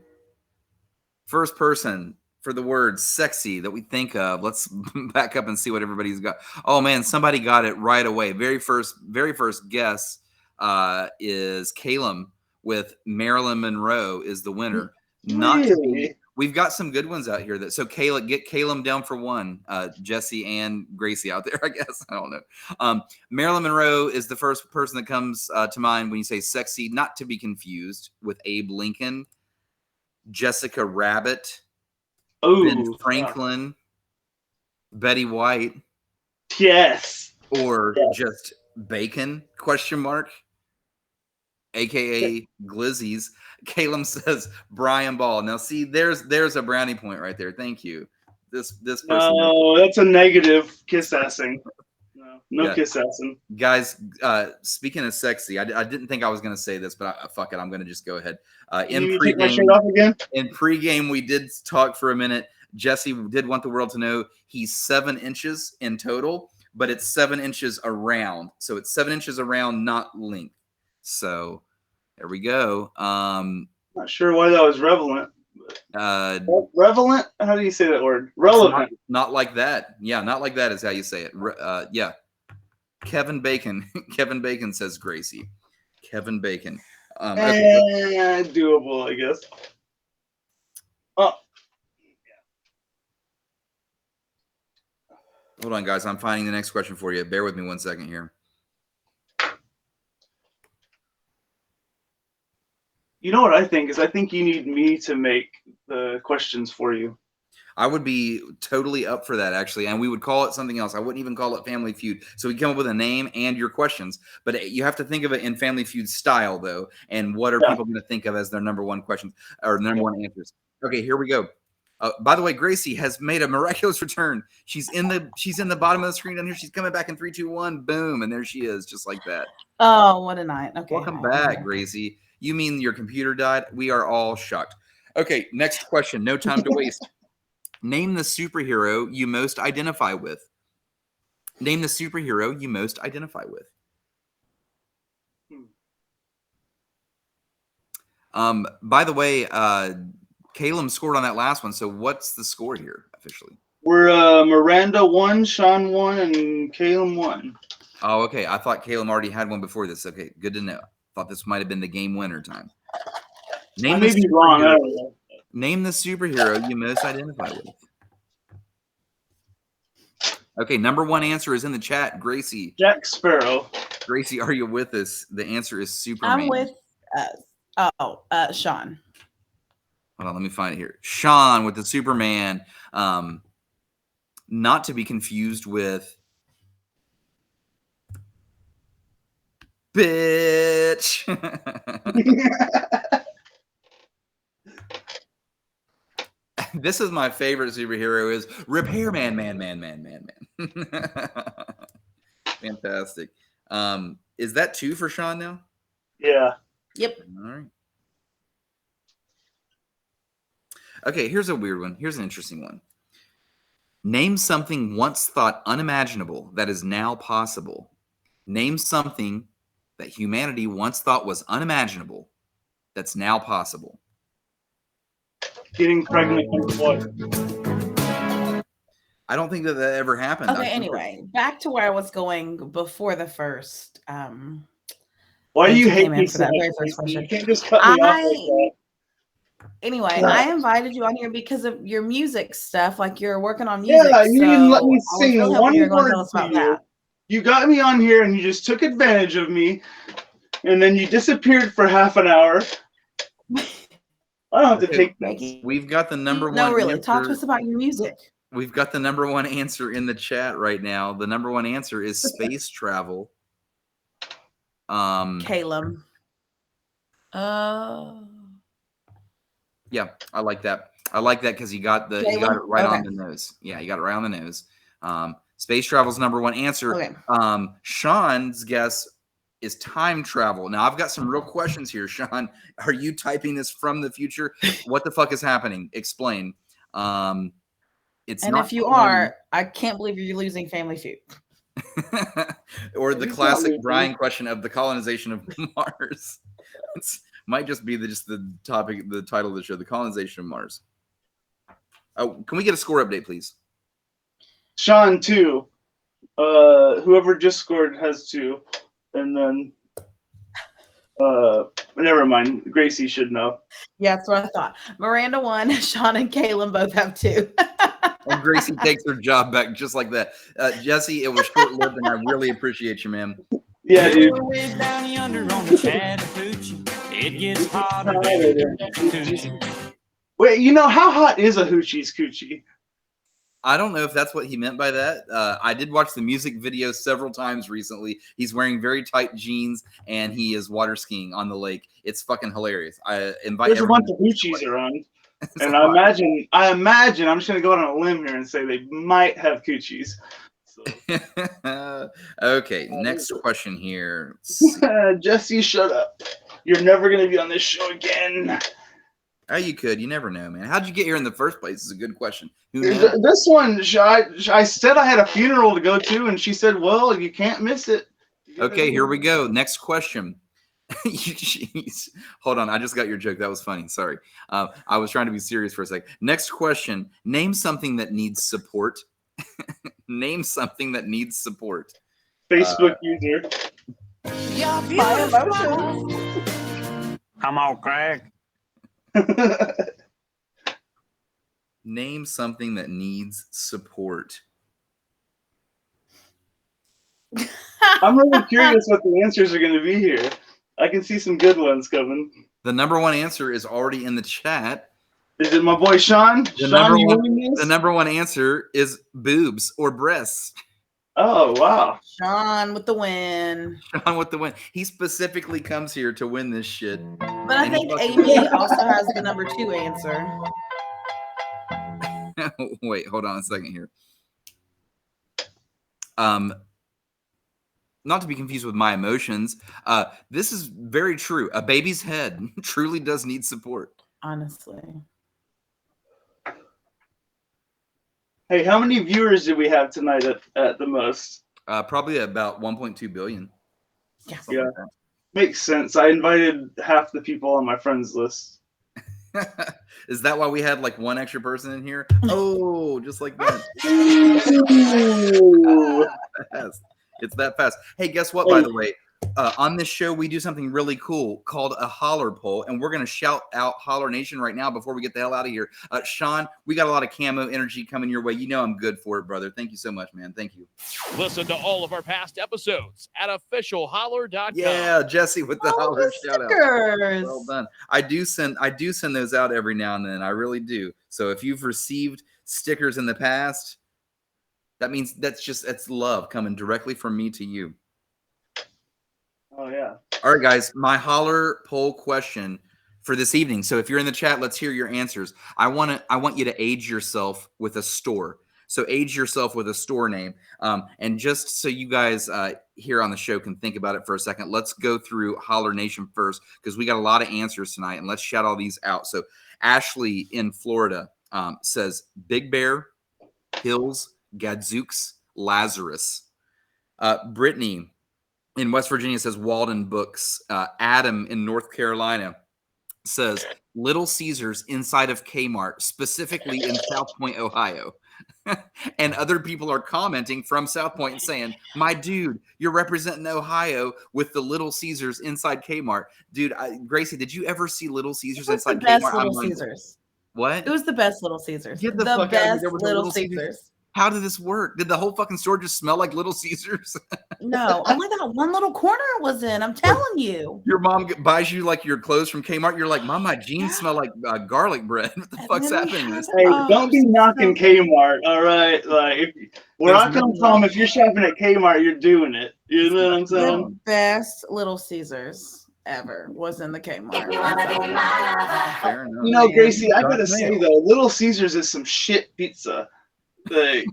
for the word sexy that we think of. Let's back up and see what everybody's got. Oh man, somebody got it right away. Very first guess is Calum with Marilyn Monroe is the winner. Not to be, we've got some good ones out here. So Caleb, get Calum down for 1. Jesse and Gracie out there, I guess. I don't know. Marilyn Monroe is the first person that comes to mind when you say sexy, not to be confused with Abe Lincoln, Jessica Rabbit, Ben Franklin, Betty White. Yes. Or just Bacon, ? AKA Glizzy's. Caleb says Brian Ball. Now, see, there's a brownie point right there. Thank you. This person. No, that's a negative kiss assing. No kiss assing. Guys, speaking of sexy, I didn't think I was going to say this, but fuck it, I'm going to just go ahead. You take my shirt off again? In pregame, we did talk for a minute. Jesse did want the world to know he's 7 inches in total, but it's 7 inches around. So it's 7 inches around, not length. So there we go. Not sure why that was relevant. Relevant? How do you say that word? Relevant. Not like that. Yeah, not like that is how you say it. Yeah. Kevin Bacon. Kevin Bacon says Gracie. Kevin Bacon. Doable, I guess. Hold on, guys. I'm finding the next question for you. Bear with me 1 second here. You know what I think is? I think you need me to make the questions for you. I would be totally up for that, actually. And we would call it something else. I wouldn't even call it Family Feud. So we come up with a name and your questions. But you have to think of it in Family Feud style, though. And what are people going to think of as their number 1 questions or number 1 answers? Okay, here we go. By the way, Gracie has made a miraculous return. She's in the bottom of the screen down here. She's coming back in 3, 2, 1. Boom. And there she is, just like that. Oh, what a night. Okay. Welcome back, Gracie. You mean your computer died? We are all shocked. Okay, next question. No time to waste. Name the superhero you most identify with. Name the superhero you most identify with. By the way, Caleb scored on that last one. So what's the score here officially? We're Miranda 1, Sean 1, and Caleb 1. Oh, okay. I thought Caleb already had one before this. Okay, good to know. Thought this might have been the game winner time. I may be wrong. I don't know. Name the superhero you most identify with. Okay, number one answer is in the chat. Gracie. Jack Sparrow. Gracie, are you with us? The answer is Superman. I'm with Sean. Hold on, let me find it here. Sean with the Superman. Not to be confused with bitch. This is my favorite superhero is Repairman, man. Fantastic. Is that 2 for Sean now? Yeah. Yep. All right. Okay, here's a weird one. Here's an interesting one. Name something once thought unimaginable that is now possible. Name something that humanity once thought was unimaginable that's now possible. Getting pregnant with what? I don't think that ever happened. Okay, anyway, back to where I was going before the first. Why do you hate came in me for so that much, very first Gracie? question. You can't just cut me off like that. Anyway, Yeah. I invited you on here because of your music stuff. Like you're working on music. Yeah, you didn't let me I was sing really hoping one you were going to word tell us to about you. that. You got me on here and you just took advantage of me, and then you disappeared for half an hour. I don't have to take this. We've got the number one. No, really. Answer. Talk to us about your music. We've got the number one answer in the chat right now. The number one answer is space travel. Caleb. Yeah, I like that. I like that because you got it right on the nose. Yeah, you got it right on the nose. Space travel's number one answer. Okay. Sean's guess is time travel. Now I've got some real questions here, Sean. Are you typing this from the future? What the fuck is happening? Explain. If you are, I can't believe you're losing Family Feud. Or the classic Brian question of the colonization of Mars. It might just be the topic, the title of the show, the colonization of Mars. Oh, can we get a score update, please? Sean 2. Whoever just scored has 2, and then never mind. Gracie should know. Yeah, that's what I thought. Miranda 1, Sean and Caleb both have 2. And Gracie takes her job back just like that. Jesse, it was short-lived, and I really appreciate you, man. Yeah, dude. Way down yonder on the Chattahoochee, it gets hotter than coochie. Wait, how hot is a hoochie's coochie? I don't know if that's what he meant by that. I did watch the music video several times recently. He's wearing very tight jeans, and he is water skiing on the lake. It's fucking hilarious. I invite. There's a bunch of hoochies around. And I imagine, I'm just going to go out on a limb here and say they might have coochies. So. Okay, next question here. Jesse, shut up. You're never going to be on this show again. Oh, you could. You never know, man. How'd you get here in the first place is a good question. Who knows? This one, I said I had a funeral to go to, and she said, well, you can't miss it. Okay, here we go. Next question. Jeez. Hold on, I just got your joke. That was funny. Sorry. I was trying to be serious for a sec. Next question. Name something that needs support. Name something that needs support. Facebook user. Come on, Craig. Name something that needs support. I'm really curious what the answers are going to be here. I can see some good ones coming. The number one answer is already in the chat. Is it my boy Sean? The number one answer is boobs or breasts. Oh, wow. Sean with the win. Sean with the win. He specifically comes here to win this shit. But I think Amy also has the number 2 answer. Wait, hold on a second here. Not to be confused with my emotions. This is very true. A baby's head truly does need support. Honestly. Hey, how many viewers did we have tonight at the most? Probably about 1.2 billion. Yeah. Yeah. Makes sense. I invited half the people on my friends list. Is that why we had like one extra person in here? Oh, just like that. It's that fast. Hey, guess what, by the way? on this show, we do something really cool called a Holler poll, and we're going to shout out Holler Nation right now before we get the hell out of here. Sean, we got a lot of camo energy coming your way. You know I'm good for it, brother. Thank you so much, man. Thank you. Listen to all of our past episodes at officialholler.com. Yeah, Jesse with the Holler shout out. stickers. Well done. I do send those out every now and then. I really do. So if you've received stickers in the past, that means that's love coming directly from me to you. Oh yeah. All right, guys, my Holler poll question for this evening. So if you're in the chat, let's hear your answers. I want you to age yourself with a store. So age yourself with a store name. And just so you guys here on the show can think about it for a second, let's go through Holler Nation first because we got a lot of answers tonight, and let's shout all these out. So Ashley in Florida says Big Bear, Hills, Gadzooks, Lazarus. Brittany in West Virginia says Walden Books. Adam in North Carolina says Little Caesars inside of Kmart, specifically in South Point, Ohio. And other people are commenting from South Point and saying, my dude, you're representing Ohio with the Little Caesars inside Kmart. Dude, Gracie, did you ever see Little Caesars inside the best Kmart? Little Caesars. What? It was the best Little Caesars. Get the the fuck out of here. best There was a Little Little Caesars. Caesars. How did this work? Did the whole fucking store just smell like Little Caesars? No, only that one little corner it was in. I'm telling you. Your mom buys you like your clothes from Kmart. You're like, Mom, my jeans smell like garlic bread. What the And fuck's then we happening? had- Hey, Oh, don't be knocking so- Kmart, all right? Like, where I There's come nothing from, wrong. if you're shopping at Kmart, you're doing it. You know what I'm The saying? best Little Caesars ever was in the Kmart. Fair enough. You know, Gracie, I Dark gotta say mail. though, Little Caesars is some shit pizza. Like,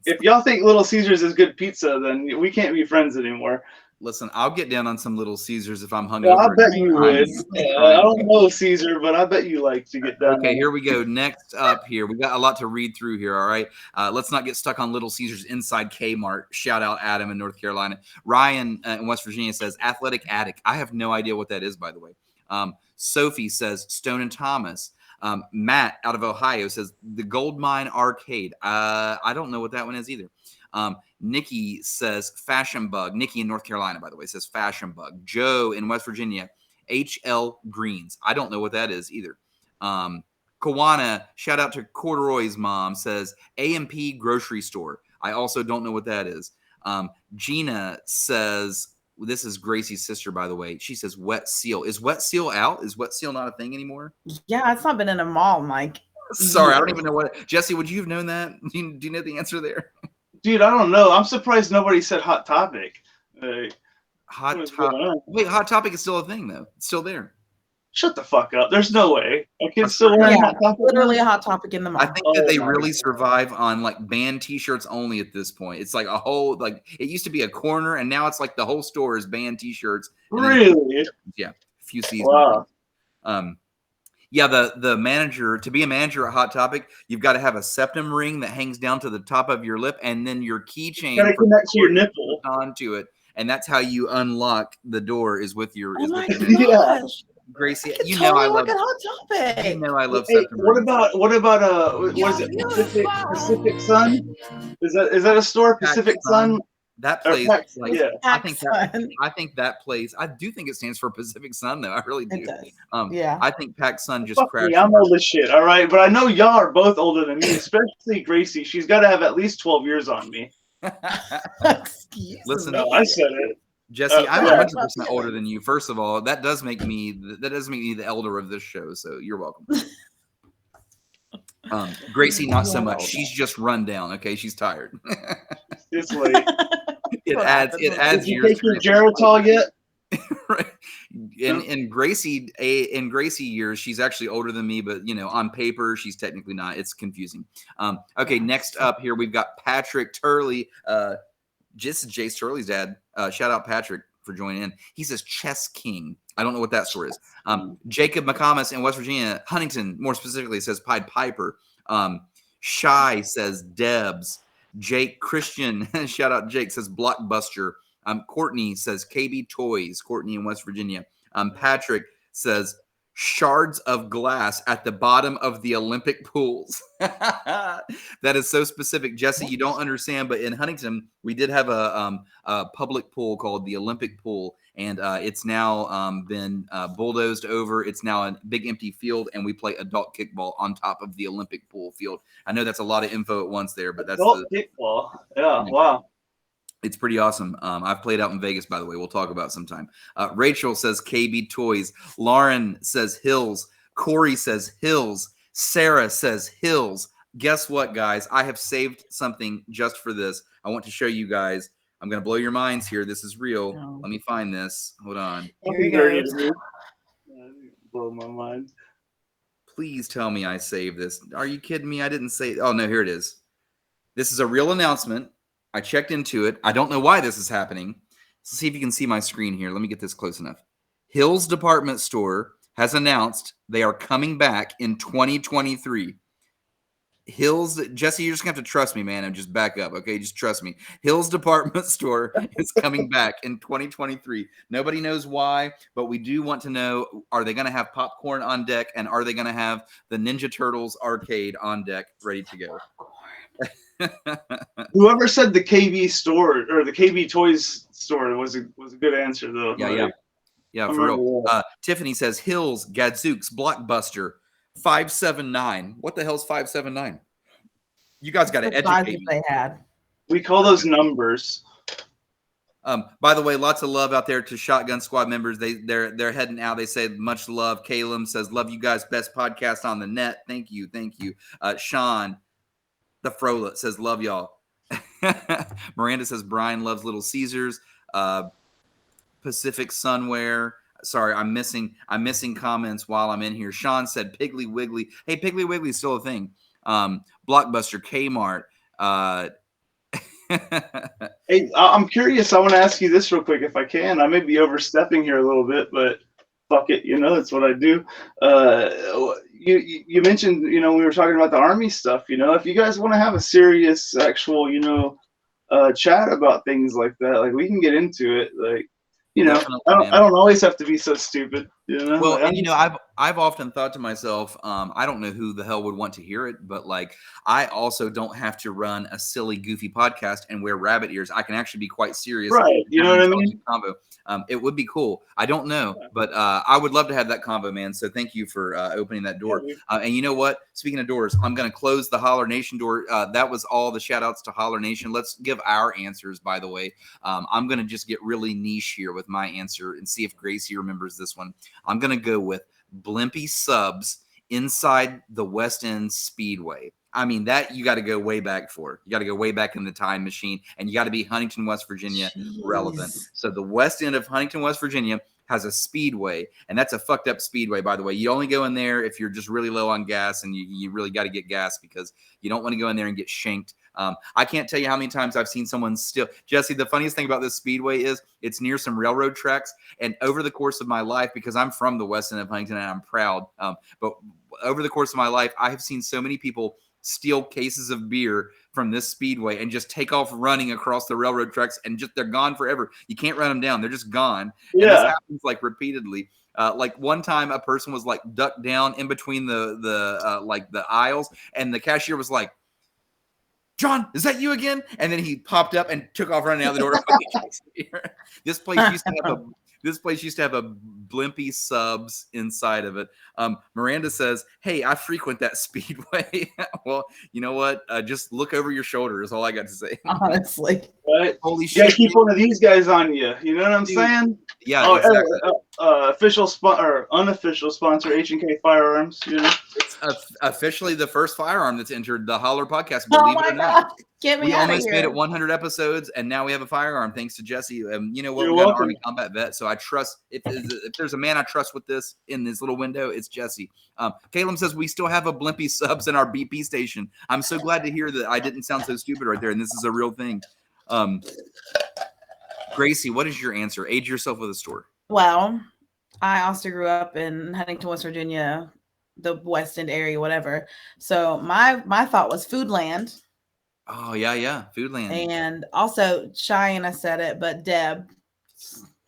if y'all think Little Caesars is good pizza, then we can't be friends anymore. Listen, I'll get down on some Little Caesars if I'm Well, I hungover. bet you would. Honestly. I don't know Caesar, but I bet you like to get down. Okay, on here we go. Next up here, we got a lot to read through here. All right, let's not get stuck on Little Caesars inside Kmart. Shout out Adam in North Carolina. Ryan in West Virginia says Athletic Attic. I have no idea what that is, by the way. Sophie says Stone and Thomas. Matt out of Ohio says the Gold Mine Arcade. I don't know what that one is either. Nikki says Fashion Bug. Nikki in North Carolina, by the way, says Fashion Bug. Joe in West Virginia, HL Greens. I don't know what that is either. Kawana, shout out to Corduroy's mom, says A&P Grocery Store. I also don't know what that is. Gina says, this is Gracie's sister, by the way. She says Wet Seal. Is Wet Seal out? Is Wet Seal not a thing anymore? Yeah, it's not been in a mall, Mike. Sorry, I don't even know what. Jesse, would you have known that? Do you know the answer there? Dude, I don't know. I'm surprised nobody said Hot Topic. Hot What's going Topic. on? Wait, Hot Topic is still a thing, though. It's still there. Shut the fuck up. There's no way. A kid's still wearing Yeah, Hot Topic? literally a Hot Topic in the mall. I think that Oh they my really God. survive on like band T-shirts only at this point. It's like a whole like it used to be a corner, and now it's like the whole store is band T-shirts. and then- Really? Yeah, a few seasons. Wow. Yeah, the manager, to be a manager at Hot Topic, you've got to have a septum ring that hangs down to the top of your lip, and then your keychain Gotta connect to your nipple. onto it, and that's how you unlock the door. Is with your. Oh Is my with gosh. your Yeah. Gracie, I could you know I totally love. work at Hot Topic. You know I love Hey, septum what rings. about what is it? Pacific Sun? Is that a store? Pac Pacific Sun. Sun? That Or plays Pac- like yeah. I think that Sun. I think that plays. I do think it stands for Pacific Sun, though. I really do. It does. Yeah. I think Pac Sun just Fuck crashed. me, I'm old as shit, all right? But I know y'all are both older than me, especially Gracie. She's got to have at least 12 years on me. Excuse Listen, me. No, I said it. Jesse, I'm yeah. 100% older than you. First of all, that does make me the elder of this show. So you're welcome. Gracie, not so much. She's just run down. Okay, she's tired. This way. It What adds happened? years. Did you take your to Geritol yet? right. In Gracie years, she's actually older than me, but on paper she's technically not. It's confusing. Okay, next up here we've got Patrick Turley. Just Jace Turley's dad. Shout out Patrick for joining in. He says Chess King. I don't know what that store is. Jacob McComas in West Virginia, Huntington, more specifically, says Pied Piper. Shy says Debs. Jake Christian, shout out Jake, says Blockbuster. Courtney says KB Toys, Courtney in West Virginia. Patrick says shards of glass at the bottom of the Olympic pools. That is so specific. Jesse, you don't understand, but in Huntington, we did have a public pool called the Olympic pool, and it's now been bulldozed over. It's now a big empty field, and we play adult kickball on top of the Olympic pool field. I know that's a lot of info at once there, but that's adult kickball. Yeah, wow. It's pretty awesome. I've played out in Vegas, by the way. We'll talk about sometime. Rachel says KB Toys. Lauren says Hills. Corey says Hills. Sarah says Hills. Guess what, guys? I have saved something just for this. I want to show you guys. I'm going to blow your minds here. This is real. Oh. Let me find this. Hold on. Here he goes. Blow my mind. Please tell me I saved this. Are you kidding me? I didn't say. Oh, no, here it is. This is a real announcement. I checked into it. I don't know why this is happening. Let's see if you can see my screen here. Let me get this close enough. Hills Department Store has announced they are coming back in 2023. Hills, Jesse, you're just going to have to trust me, man, and just back up, okay? Just trust me. Hills Department Store is coming back in 2023. Nobody knows why, but we do want to know, are they going to have popcorn on deck, and are they going to have the Ninja Turtles arcade on deck ready to go? Whoever said the KB store or the KB Toys store was a good answer though. Yeah, for real. Tiffany says Hills, Gadzooks, Blockbuster, 579. What the hell's 579? You guys got to educate me. They had. We call those numbers. By the way, lots of love out there to Shotgun Squad members. They're heading out. They say much love. Caleb says love you guys. Best podcast on the net. Thank you. Sean, the Frola says love y'all. Miranda says Brian loves Little Caesars. Pacific Sunwear. Sorry, I'm missing comments while I'm in here. Sean said Piggly Wiggly. Hey, Piggly Wiggly's still a thing. Blockbuster, Kmart. Hey, I'm curious. I want to ask you this real quick, if I can. I may be overstepping here a little bit, but fuck it, that's what I do. You mentioned, we were talking about the Army stuff. If you guys want to have a serious, actual, chat about things like that, like we can get into it. Like, I don't always have to be so stupid. Well, like, and I've often thought to myself, I don't know who the hell would want to hear it, but like I also don't have to run a silly, goofy podcast and wear rabbit ears. I can actually be quite serious. Right. You know what I mean? Combo. It would be cool. I don't know, but I would love to have that combo, man. So thank you for opening that door. And you know what? Speaking of doors, I'm going to close the Holler Nation door. That was all the shout outs to Holler Nation. Let's give our answers, by the way. I'm going to just get really niche here with my answer and see if Gracie remembers this one. I'm going to go with Blimpie Subs inside the West End Speedway. I mean, that you got to go way back for. You got to go way back in the time machine, and you got to be Huntington, West Virginia relevant. So the West End of Huntington, West Virginia has a speedway, and that's a fucked up speedway, by the way. You only go in there if you're just really low on gas, and you really got to get gas because you don't want to go in there and get shanked. I can't tell you how many times I've seen someone steal. Jesse, the funniest thing about this speedway is it's near some railroad tracks, and over the course of my life, because I'm from the West End of Huntington and I'm proud, but over the course of my life, I have seen so many people steal cases of beer from this speedway and just take off running across the railroad tracks, and just they're gone forever. You can't run them down. They're just gone. Yeah. And this happens like repeatedly. Like one time a person was like ducked down in between the aisles, and the cashier was like, "John, is that you again?" And then he popped up and took off running out the door. This place used to have a Blimpie Subs inside of it. Miranda says, "Hey, I frequent that speedway." Well, you know what? Just look over your shoulder is all I got to say. Honestly. Right? Holy You shit. gotta keep one of these guys on you. You know what I'm saying? Yeah, exactly. Official or unofficial sponsor, H&K Firearms. It's officially the first firearm that's entered the Holler podcast. Oh Believe my it or not. God. Get me We out of almost here. made it 100 episodes, and now we have a firearm thanks to Jesse. You know what? You're We got an welcome. Army combat vet, so I trust. If there's a man I trust with this in this little window, it's Jesse. Caleb says we still have a Blimpie Subs in our BP station. I'm so glad to hear that I didn't sound so stupid right there, and this is a real thing. Gracie, what is your answer? Age yourself with a store. Well, I also grew up in Huntington, West Virginia, the West End area, whatever. So my thought was Foodland. Oh yeah, Foodland. And also Cheyenne, I said it, but Deb,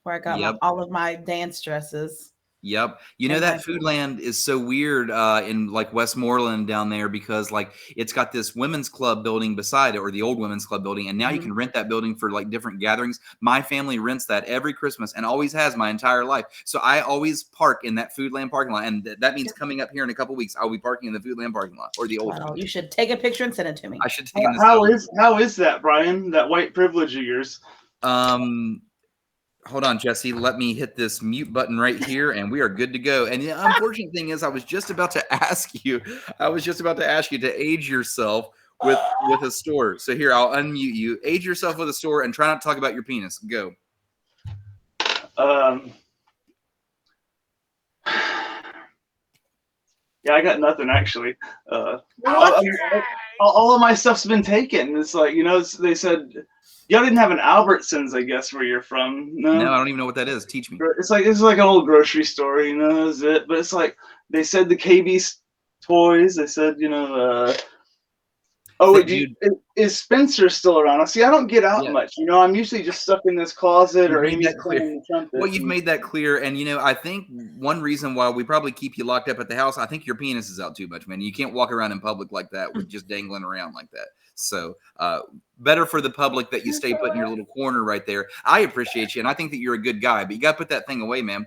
where I got Yep. all of my dance dresses. Yep. You know, And that like- Foodland is so weird in like Westmoreland down there because like it's got this women's club building beside it, or the old women's club building. And now you Mhm. can rent that building for like different gatherings. My family rents that every Christmas and always has my entire life. So I always park in that Foodland parking lot. And that means coming up here in a couple weeks, I'll be parking in the Foodland parking lot or the old. Wow, you should take a picture and send it to me. I should take this. How is that, Brian? That white privilege of yours? Hold on, Jesse. Let me hit this mute button right here, and we are good to go. And the unfortunate thing is, I was just about to ask you to age yourself with a store. So here, I'll unmute you. Age yourself with a store, and try not to talk about your penis. Go. Yeah, I got nothing actually. All of my stuff's been taken. It's like, you know, they said y'all didn't have an Albertsons, I guess, where you're from. No, I don't even know what that is. Teach me. It's like an old grocery store, you know, is it? But it's like they said the KB toys. They said, you know, is Spencer still around? See, I don't get out much. You know, I'm usually just stuck in this closet or Amy's playing the trumpet. Well, you've made that clear, and you know, I think one reason why we probably keep you locked up at the house, I think your penis is out too much, man. You can't walk around in public like that with just dangling around like that. So, better for the public that you stay put in your little corner right there. I appreciate you, and I think that you're a good guy, but you got to put that thing away, man.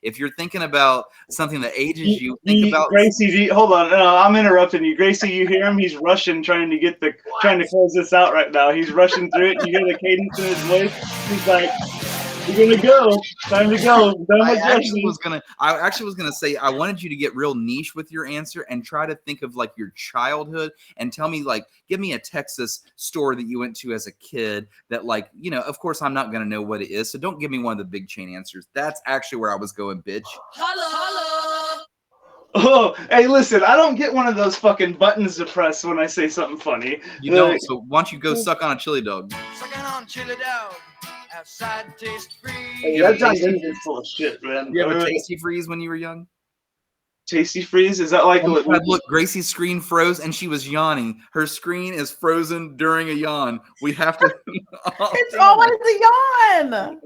If you're thinking about something that ages you, think about Gracie. Hold on, I'm interrupting you, Gracie. You hear him? He's rushing, trying to close this out right now. He's rushing through it. You hear the cadence in his voice. He's like, "We're gonna go. Time to go." I actually was gonna say I wanted you to get real niche with your answer and try to think of like your childhood and tell me, like, give me a Texas store that you went to as a kid that, like, you know, of course I'm not gonna know what it is, so don't give me one of the big chain answers. That's actually where I was going, bitch. Holler. Oh, hey, listen, I don't get one of those fucking buttons to press when I say something funny. You don't, so why don't you go suck on a chili dog? Sucking on chili dog. Outside taste free. Hey, that John Denver's full of shit, man. You have a Tasty Freeze when you were young? Tasty Freeze? Is that like Oh God, look, Gracie's screen froze and she was yawning. Her screen is frozen during a yawn. We have to It's always a yawn.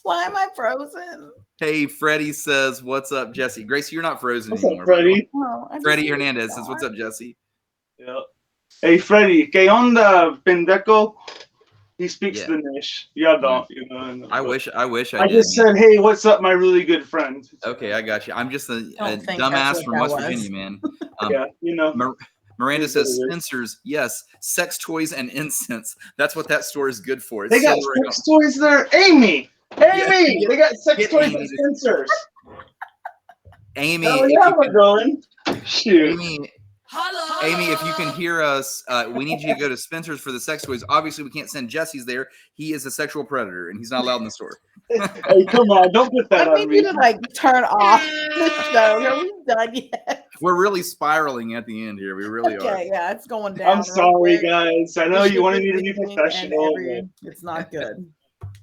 Why am I frozen? Hey, Freddie says, "What's up, Jesse?" Gracie, you're not frozen What's anymore. up, Freddie? Freddie Hernandez says, "What's up, Jesse?" Yeah. Hey, Freddie, ¿qué onda, pendejo? He speaks Spanish. Y'all don't, you know. I wish I I did. just said, "Hey, what's up, my really good friend?" Okay, I got you. I'm just a think dumbass that's from what West that was. Virginia, man. Yeah, you know. Miranda says, "Spencer's, yes, sex toys and incense. That's what that store is good for." It's They got so sex toys there. Amy! Yeah, they got sex get toys Amy at to- Spencer's. Amy, Oh, if yeah, you we're can- going. Shoot. Amy, if you can hear us, we need you to go to Spencer's for the sex toys. Obviously, we can't send Jesse's there. He is a sexual predator, and he's not allowed in the store. Hey, come on. Don't put that I on need me. you to like turn off the show. Are we done yet? We're really spiraling at the end here. We really are. Okay, yeah, it's going down. I'm real sorry, quick. guys. I know The you wanted ship me to is be sinking and professional. it's not good.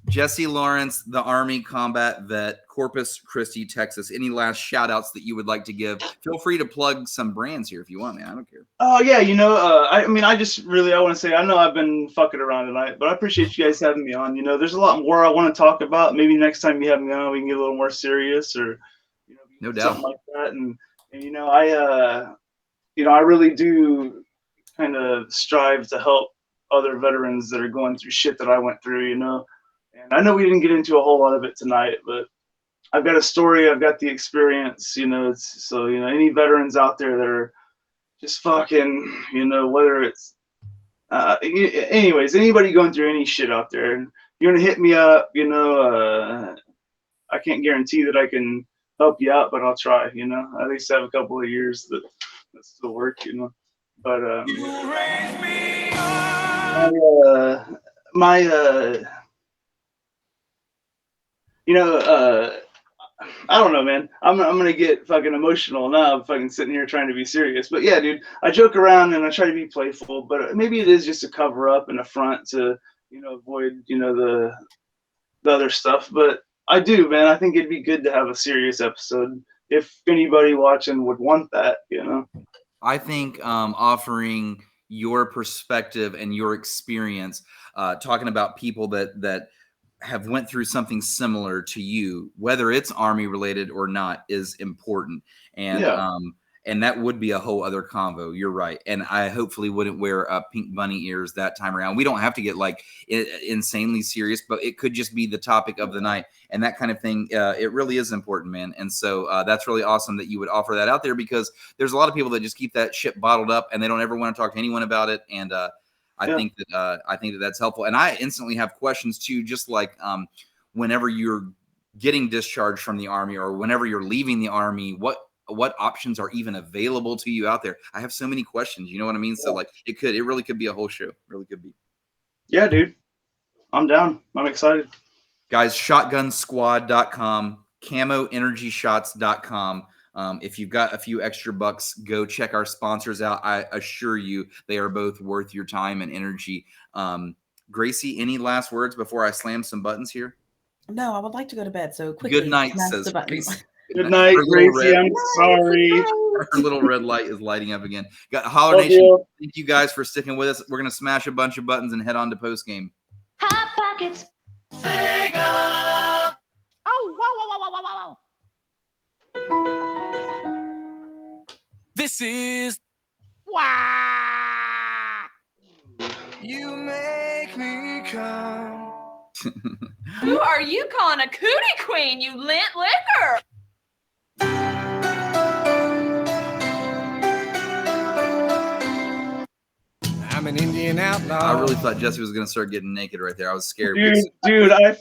Jesse Lawrence, the Army combat vet, Corpus Christi, Texas. Any last shout outs that you would like to give? Feel free to plug some brands here if you want, man. I don't care. Oh, yeah, you know, I want to say, I know I've been fucking around tonight, but I appreciate you guys having me on. You know, there's a lot more I want to talk about. Maybe next time you have me on, we can get a little more serious or, you know, No doubt. something like that. And you know, I really do kind of strive to help other veterans that are going through shit that I went through, you know. And I know we didn't get into a whole lot of it tonight, but I've got a story, I've got the experience, you know. So, you know, any veterans out there that are just fucking, you know, whether it's, anyways, anybody going through any shit out there, and you're gonna hit me up, you know. I can't guarantee that I can help you out, but I'll try, you know. At least have a couple of years that still work, you know. But you know, I don't know, man. I'm gonna get fucking emotional now. I'm fucking sitting here trying to be serious. But yeah, dude, I joke around and I try to be playful, but maybe it is just a cover up and a front to, you know, avoid, you know, the other stuff. But I do, man. I think it'd be good to have a serious episode if anybody watching would want that, you know. I think offering your perspective and your experience, talking about people that have went through something similar to you, whether it's Army related or not, is important. And and that would be a whole other convo. You're right. And I hopefully wouldn't wear pink bunny ears that time around. We don't have to get like insanely serious, but it could just be the topic of the night and that kind of thing. It really is important, man. And so that's really awesome that you would offer that out there, because there's a lot of people that just keep that shit bottled up and they don't ever want to talk to anyone about it. And I think that that's helpful. And I instantly have questions too, just like whenever you're getting discharged from the Army or whenever you're leaving the Army, what options are even available to you out there? I have so many questions. You know what I mean? So like it really could be a whole show. It really could be. Yeah, dude. I'm down. I'm excited. Guys, shotgunsquad.com, camoenergyshots.com. If you've got a few extra bucks, go check our sponsors out. I assure you they are both worth your time and energy. Gracie, any last words before I slam some buttons here? No, I would like to go to bed. So quickly. Good night, smash says the button. Gracie. Good night, Gracie. I'm sorry. Her little red light is lighting up again. Got Holler Love Nation. you. Thank you guys for sticking with us. We're gonna smash a bunch of buttons and head on to post game. Hot Pockets. Sega. Oh, wow. This is Wow. You make me come. Who are you calling a cootie queen, you lint liquor? I'm an Indian outlaw. I really thought Jesse was gonna start getting naked right there. I was scared. Dude, I